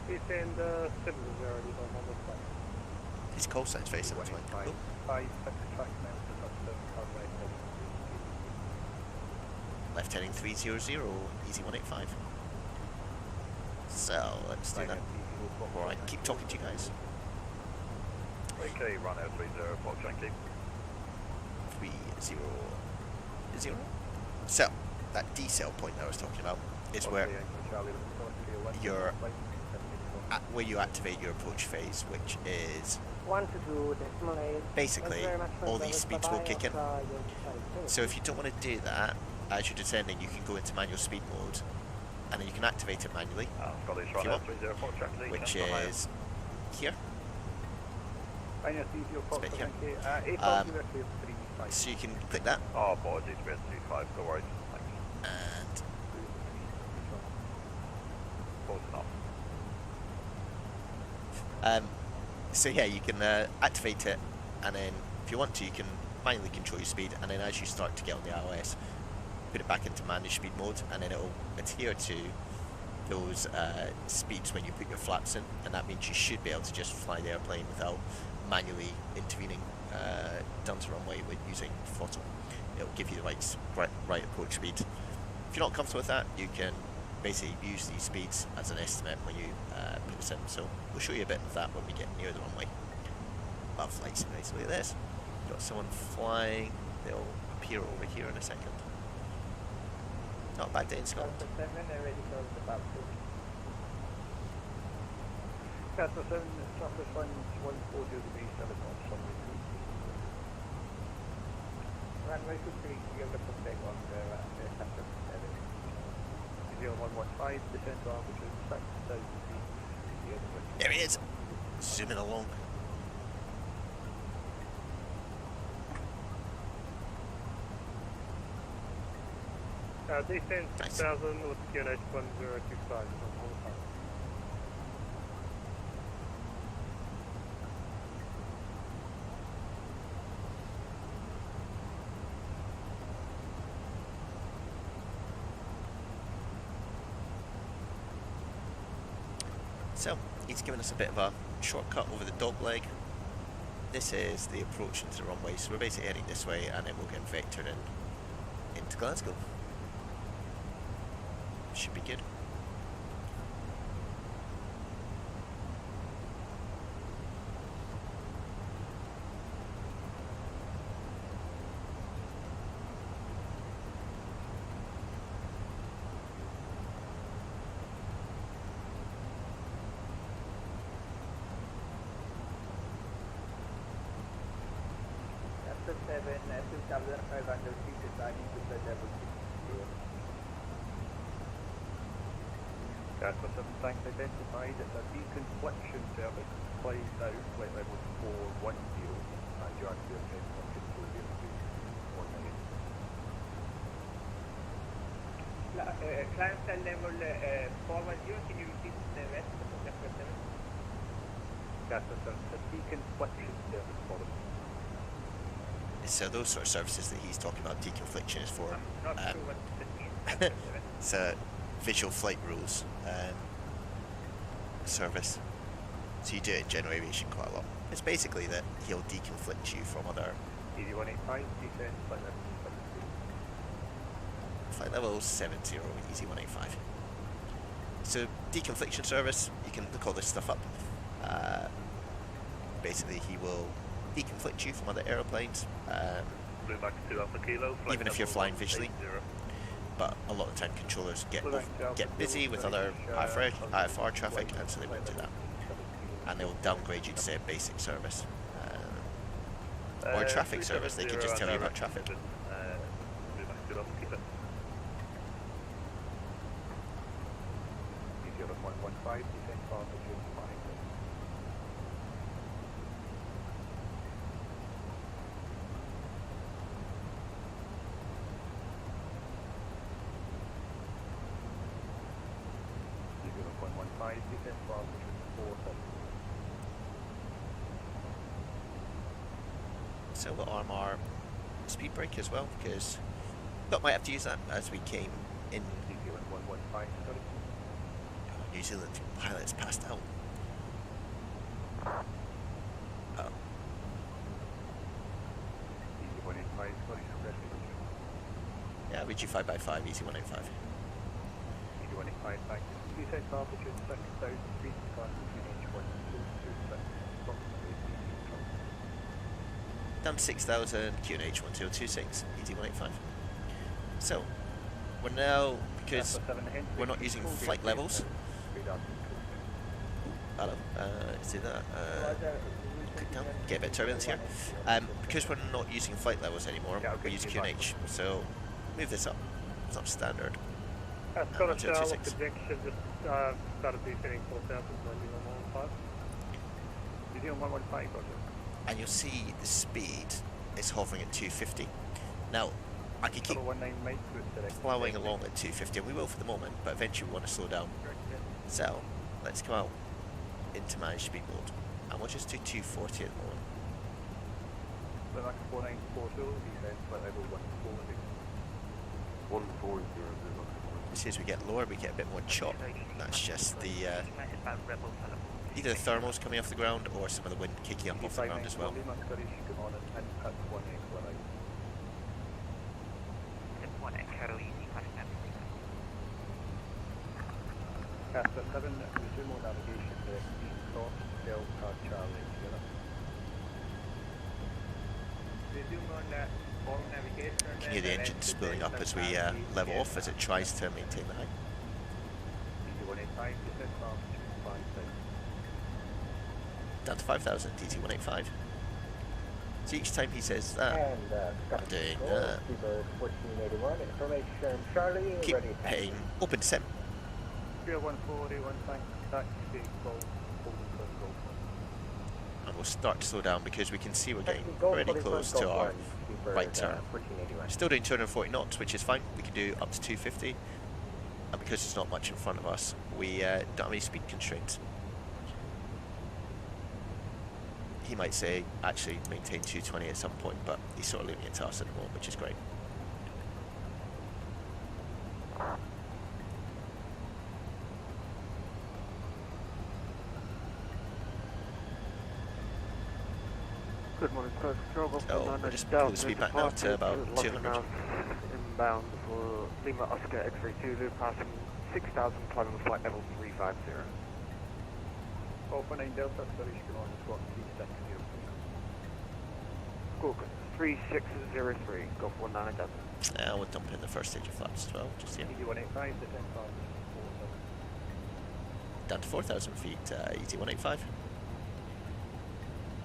Descend 7 is already on 115. his call sign's very similar to mine. Oh, 5, 6 track now to touchdown, car right heading. left heading 300, easy 185. So, let's do that. Alright, keep talking to you guys. Okay, run out 30, Fox Yankee. 300. So, that decel point I was talking about is where you're at, where you activate your approach phase, which is 122, decimal 8. basically all these speeds will kick in. So if you don't want to do that as you're descending, you can go into manual speed mode and then you can activate it manually, Scottish if run you out want, 30, Fox Yankee. which is here. Minus 30, Fox bit here. Yankee. 8 Um, 35. So you can click that Oh, apologies, we're 25, no worries. Thanks. and Close enough. so yeah, you can activate it, and then if you want to, you can manually control your speed, and then as you start to get on the iOS, put it back into manage speed mode, and then it will adhere to those speeds when you put your flaps in, and that means you should be able to just fly the airplane without manually intervening down to runway with using throttle. It'll give you the right approach speed. If you're not comfortable with that, you can basically use these speeds as an estimate when you put this in. So we'll show you a bit of that when we get near the runway. Love flight simulators. Look at this. Got someone flying. They'll appear over here in a second. Not a bad day in Scotland. Casper 7, traffic lines 140 to the east, telecom summary. Runway 23, you have the takeoff there at Casper 7. 0115, descent to altitude 6,000 feet. There he is. Zooming along. Descent Nice. 6,000 with QNH 1025 on all the time. So, he's given us a bit of a shortcut over the dog leg. This is the approach into the runway, so we're basically heading this way and then we'll get vectored into Glasgow. Should be good. After 7, 2,500 feet is landing to the level 6. Casper 7 tanks identified as a deconfliction service flies now flight level 410 and you are clear to control the airspace 19. Climb cell level 410, can you repeat the rest of Casper 7? Casper 7, a deconfliction service for them. So those sort of services that he's talking about, deconfliction is for. Not sure what it means. Casper 7. It's visual flight rules service. So you do it in general aviation quite a lot. It's basically that he'll deconflict you from other 8185, descent flight level 70. flight level 70, easy 185. So deconfliction service, you can look all this stuff up. Basically he will deconflict you from other airplanes, Back to Alpha Kilo. even if you're flying visually. 80. But a lot of time controllers get busy with other IFR traffic, and so they won't do that. And they will downgrade you to say a basic service. Or a traffic service, they can just tell you about traffic. Back to Alpha Kilo. 115, descent to altitude 5. 115, descent to altitude 47. So we'll arm our speed brake as well, because thought might have to use that as we came in. CP 115, sorry. New Zealand pilots passed out. Oh, Easy 185, sorry, suppressing. yeah, we do 5x5, easy 185. Easy 185, thank you. Descent to altitude 6,000 feet, start between H1 and 226, approximately 18 control. Down to 6,000, QNH 1026, easy 185. So, we're now, because we're not using flight levels. Hello, see that? Click down, get a bit of turbulence here. Because we're not using flight levels anymore, we use QNH. So, move this up. It's not standard. Scottish Airlines projection just started descending 4,000, 115. New Zealand 115, Roger. And you'll see the speed is hovering at 250. Now, I can keep plowing along at 250, and we will for the moment, but eventually we want to slow down. So, let's go out into managed speed mode, and we'll just do 240 at the moment. So that's 4940, descent flight level 140. 140. As soon as we get lower, we get a bit more chop. That's just the either the thermals coming off the ground or some of the wind kicking up off the ground as well. Casper 7, resume on navigation direct east north, Delta Charlie, Sierra. Resume on that all navigation. You can hear the engine spooling up as we level off as it tries to maintain the height. DT 185, descent to altitude 5,000. Down to 5,000, DT 185. So each time he says that, I'm doing that. 1481, information Charlie, Keep ready. hitting open descent. 140, 1 taxi, go, holding for go. And we'll start to slow down because we can see we're getting pretty close to our right turn. Still doing 240 knots, which is fine. We can do up to 250. And because there's not much in front of us, we don't have any speed constraints. He might say, actually, maintain 220 at some point, but he's sort of leaving it to us at the moment, which is great. Good morning, Coast Control. So we'll just pull the speed back now to about 200. Inbound for Lima Oscar X-ray Zulu, passing 6,000, climbing flight level 350. Alpha 9 Delta, Scottish Command, squawk 3603. Squawk 3603, Golf 19 Delta. We'll dump in the first stage of flaps as well, just here. DT 185, descent to altitude 47. Down to 4,000 feet, ET 185.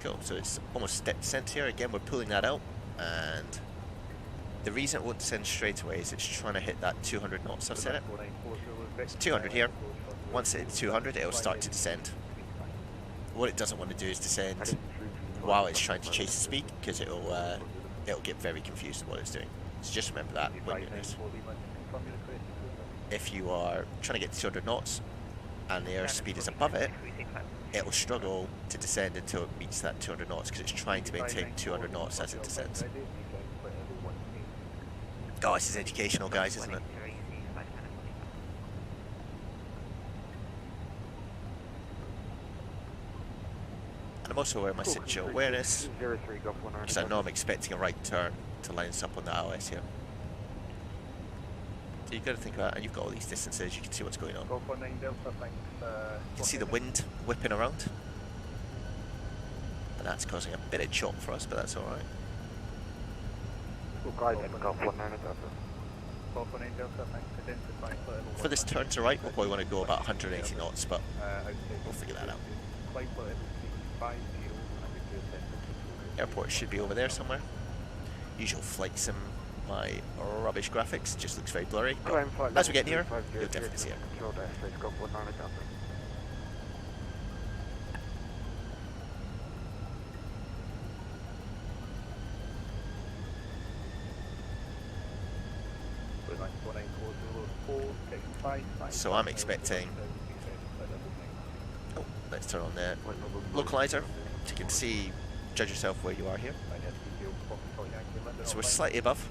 Cool, so it's almost step descent here. Again, we're pulling that out, and the reason it won't descend straight away is it's trying to hit that 200 knots. I've set it. It's 200 here. Once it hits 200, it'll start to descend. What it doesn't want to do is descend while it's trying to chase the speed, because it'll get very confused with what it's doing. So just remember that when doing this. If you are trying to get to 200 knots and the airspeed is above it, it will struggle to descend until it meets that 200 knots because it's trying to maintain 200 knots as it descends. Oh, this is educational, guys, isn't it? And I'm also aware of my situational awareness because I know I'm expecting a right turn to line us up on the ILS here. So you've got to think about it, and you've got all these distances, you can see what's going on. You can see the wind whipping around. And that's causing a bit of chop for us, but that's alright. For this turn to right, we'll probably want to go about 180 knots, but we'll figure that out. Airport should be over there somewhere. Usual flight sim, my rubbish graphics just looks very blurry. But as we get near, you'll definitely see it. So I'm expecting let's turn on the localizer so you can see, judge yourself where you are here. So we're slightly above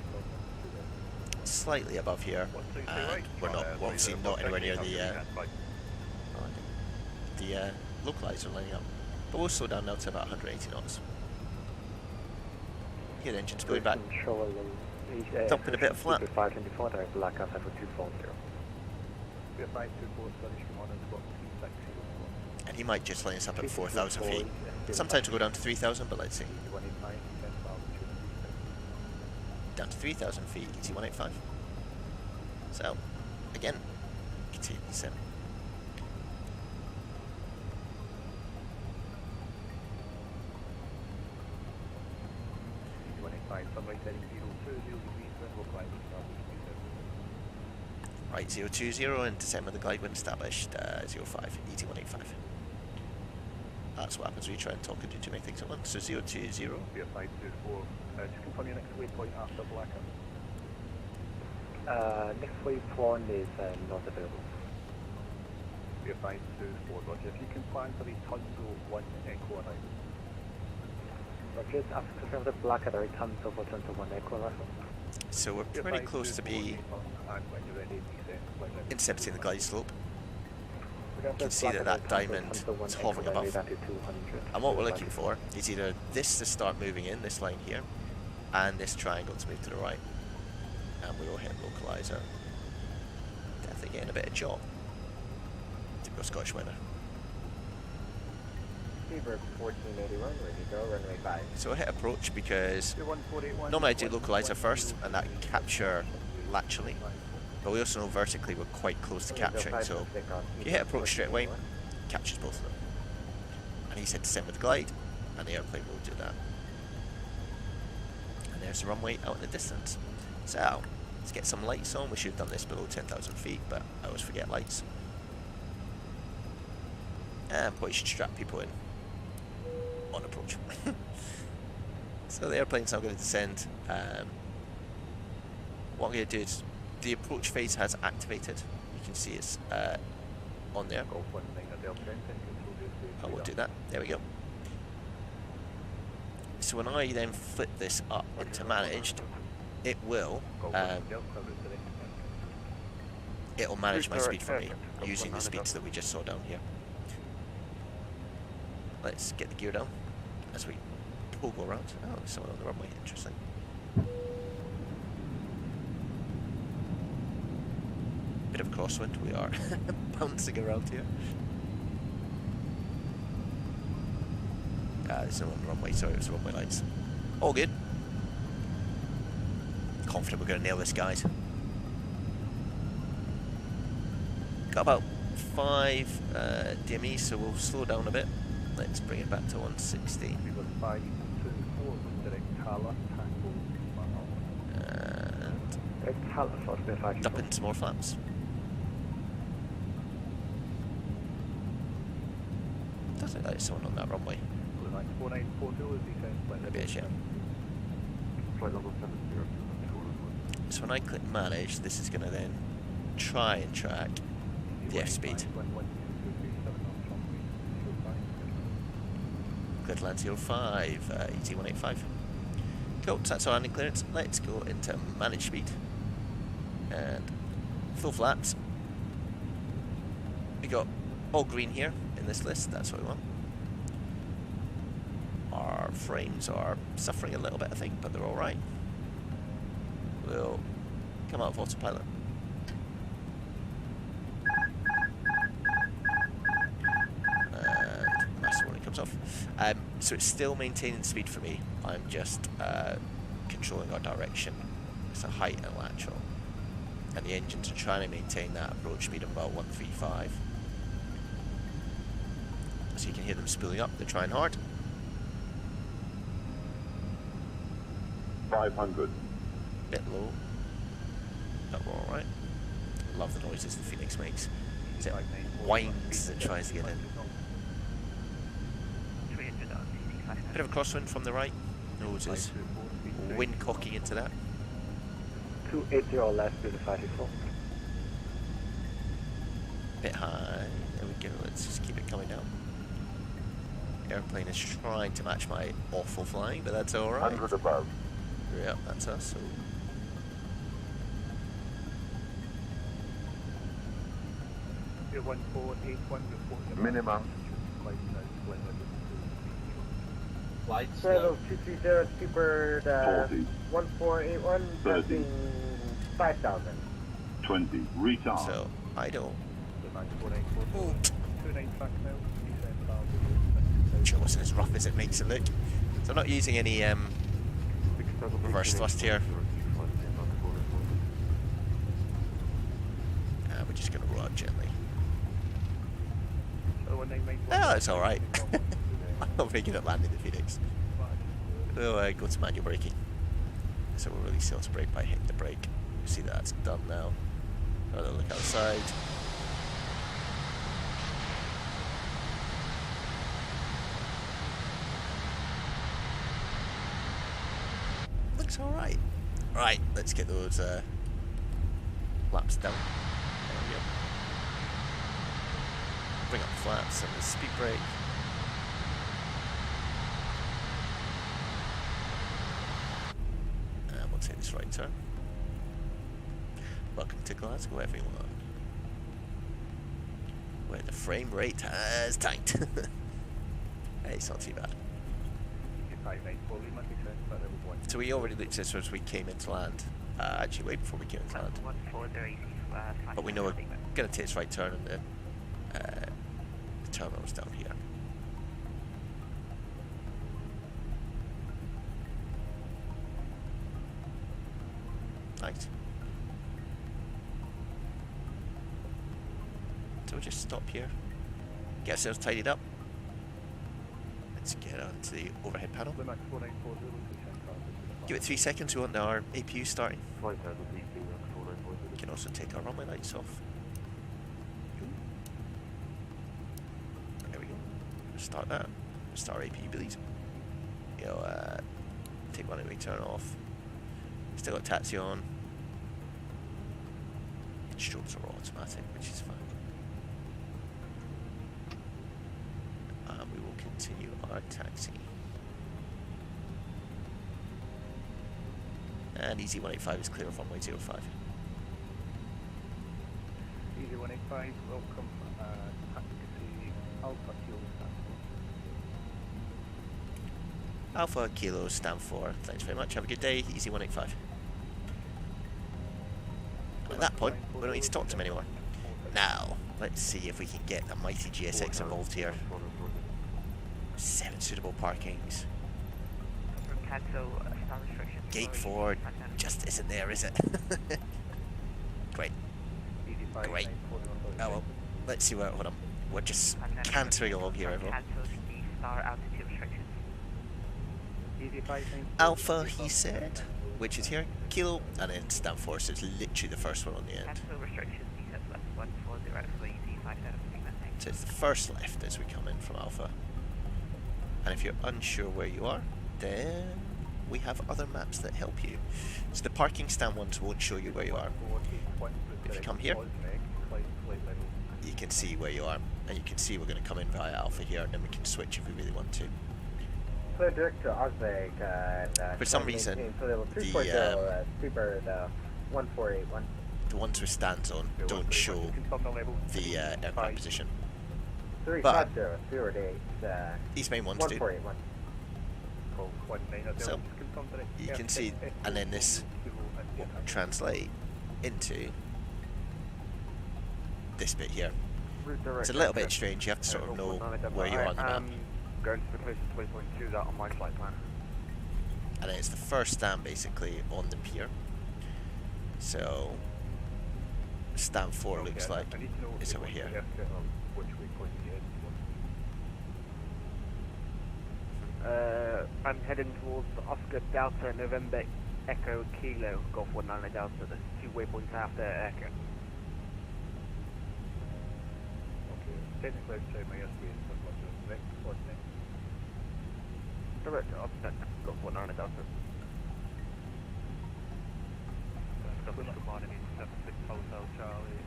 here, and we're not, obviously not anywhere near the localizer lining up, but we'll slow down now to about 180 knots. Hear the engines going back, dumping a bit of flap. 524, direct Black Out for 240. And he might just line us up at 4,000 feet. Sometimes we'll go down to 3,000, but let's see. Down to 3,000 feet, ET 185. So, again, continue to descend. Right, 020 and descend with the glide wind established, 05, ET 185. That's what happens when you try and talk and do too many things at once. So 020. Just confirm your next waypoint after Blackout. Next waypoint is not available. 524, Roger. If you can plan for the Tunzel 1 Echo arrival. Roger, after confirm the Blackout, are Tunzel for Tunzel 1 Echo arrival. So we're pretty close to be intercepting the glide slope. You can see that diamond is hovering above. And what we're looking for is either this to start moving in, this line here, and this triangle to move to the right. And we will hit localizer. Definitely getting a bit of jaw. Typical Scottish weather. Seabird 1481, ready to go, runway 5. So we'll hit approach because normally I do localizer first, and that can capture laterally. But we also know vertically we're quite close to capturing, so if you hit approach straight away, captures both of them. And he said descend with the glide, and the airplane will do that. And there's the runway out in the distance. So, let's get some lights on. We should have done this below 10,000 feet, but I always forget lights. And probably should strap people in on approach. So the airplane's now going to descend. What I'm going to do is, the approach phase has activated. You can see it's on there. I will do that. There we go. So when I then flip this up into managed, it will it'll manage my speed for me using the speeds that we just saw down here. Let's get the gear down as we pull go around. Oh, there's someone on the runway. Interesting. Bit of crosswind. We are bouncing around here. There's no one on the runway. Sorry, it was runway lights. All good. Confident we're going to nail this, guys. Got about 5 DME, so we'll slow down a bit. Let's bring it back to 160. And dump in some more flaps. Does look like there's someone on that runway. Maybe it's, yeah. So when I click manage, this is going to then try and track the F-speed. Clear to land 05, ET 185. Cool, so that's our landing clearance. Let's go into manage speed. And full flaps. We got all green here in this list, that's what we want. Our frames are suffering a little bit, I think, but they're alright. We'll come out of autopilot. And master warning comes off. So it's still maintaining speed for me. I'm just controlling our direction. It's a height and lateral. And the engines are trying to maintain that approach speed of about 135. So you can hear them spooling up, they're trying hard. 500. Bit low, but we're alright. Love the noises the Fenix makes. As it whines as it tries to get in. Bit of a crosswind from the right. Noses. Wind cocking into that. 280 left to the 54. Bit high. There we go. Let's just keep it coming down. airplane is trying to match my awful flying, but that's alright. 100 above. Yeah, that's us. So. You're 1481 report. Minimum. Bravo 230 Super 40. 1481, 30. passing 5,000. 20. Retard. So, idle. Oh. 29 back now. Sure, wasn't as rough as it makes it look. So I'm not using any reverse thrust here. We're just going to roll out gently. Oh, it's alright. I'm not very good at landing the Phoenix. We'll go to manual braking. So we'll release the auto brake by hitting the brake. You see that that's done now. Another look outside. Looks alright. Right, let's get those flaps down. There we go. Bring up the flaps and the speed brake. And we'll take this right turn. Welcome to Glasgow, everyone. Where the frame rate has tanked. Hey, it's not too bad. So we already looked at this as we came into land. Actually, way before we came into land. But we know we're going to take this right turn, and the terminal's down here. Nice. So we'll just stop here, get ourselves tidied up. Let's get onto the overhead panel. Give it 3 seconds, we want our APU starting. We can also take our runway lights off. There we go. Start that. Start our APU, please. You know, take runway turn off. Still got taxi on. Strobes are all automatic, which is fine. And we will continue our taxi. And Easy 185 is clear of runway 05. Easy 185, welcome. Taxi Alpha Kilo stand for. Alpha Kilo stand for. Thanks very much. Have a good day. Easy 185. At that point, we don't need to talk to him anymore. Now, let's see if we can get the mighty GSX involved here. 7 suitable parkings. Gate 4 just isn't there, is it? Great. Great. Oh well, let's see what I'm. We're just cantering along here, everyone. Alpha, he said, which is here. Kilo, and then stand for, so it's literally the first one on the end. So it's the first left as we come in from Alpha. And if you're unsure where you are, then we have other maps that help you. So the parking stand ones won't show you where you are. If you come here, you can see where you are, and you can see we're going to come in via Alpha here, and then we can switch if we really want to. For some reason, the ones with stands on don't show the aircraft position. But these main ones do. So you can see, and then this will translate into this bit here. It's a little bit strange, you have to sort of know where you are on the map. Going to the closest waypoint to that on my flight plan. And then it's the first stand basically on the pier. So stand 4 looks like it's over here. I'm heading towards Oscar Delta November Echo Kilo Golf 19 Delta. There's 2 waypoints after Echo. Okay, technically I'd say my airspace is much of the next coordinate. Direct to Oscar Golf 19 Delta. Good morning, 76 Hotel Charlie.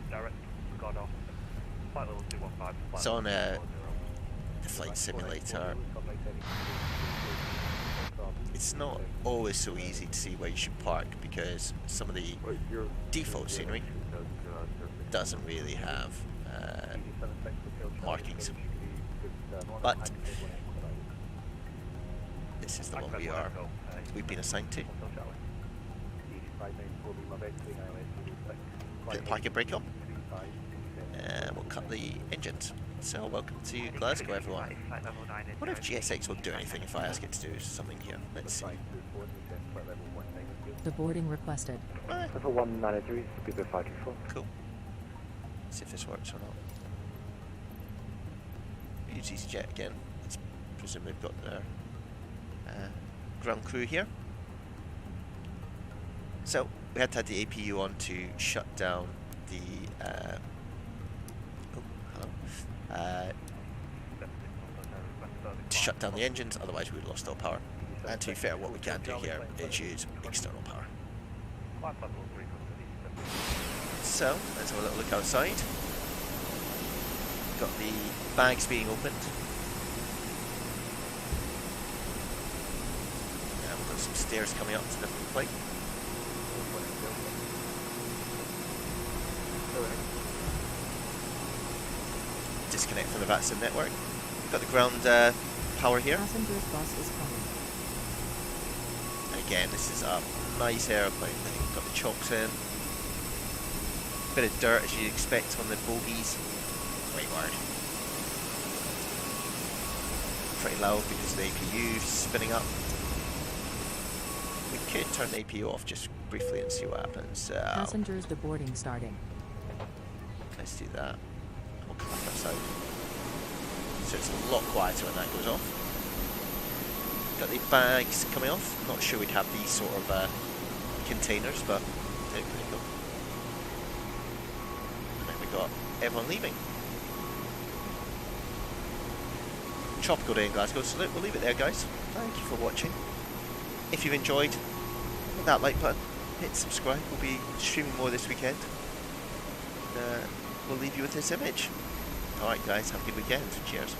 Direct, got off. Flight level 215. So on the flight simulator, it's not always so easy to see where you should park because some of the default scenery doesn't really have markings. But this is the one we've been assigned to. Put the parking brake on. And we'll cut the engines. So welcome to Glasgow, everyone. I wonder if GSX will do anything if I ask it to do something here. Let's see. The boarding requested. Level 193, speed of 524. Cool. See if this works or not. Use Easyjet again. Let's presume they've got their ground crew here. So we had to have the APU on to shut down the to shut down the engines, otherwise we'd lost all power. And to be fair, what we can do here is use external power. So let's have a little look outside. Got the bags being opened. And we've got some stairs coming up to the flight. Disconnect from the Vatsim network. Got the ground power here. Passenger's bus is coming. And again, this is a nice aeroplane. Got the chocks in. Bit of dirt as you'd expect on the bogies. Wait, word. Pretty low because the APU spinning up. We could turn the APU off just briefly and see what happens. Passengers deboarding starting. Let's do that. We'll come back outside. So it's a lot quieter when that goes off. Got the bags coming off. Not sure we'd have these sort of containers, but they're pretty cool. And then we got everyone leaving. Tropical day in Glasgow, so we'll leave it there, guys. Thank you for watching. If you've enjoyed, hit that like button, hit subscribe. We'll be streaming more this weekend. We'll leave you with this image. Alright guys, have a good weekend. Cheers.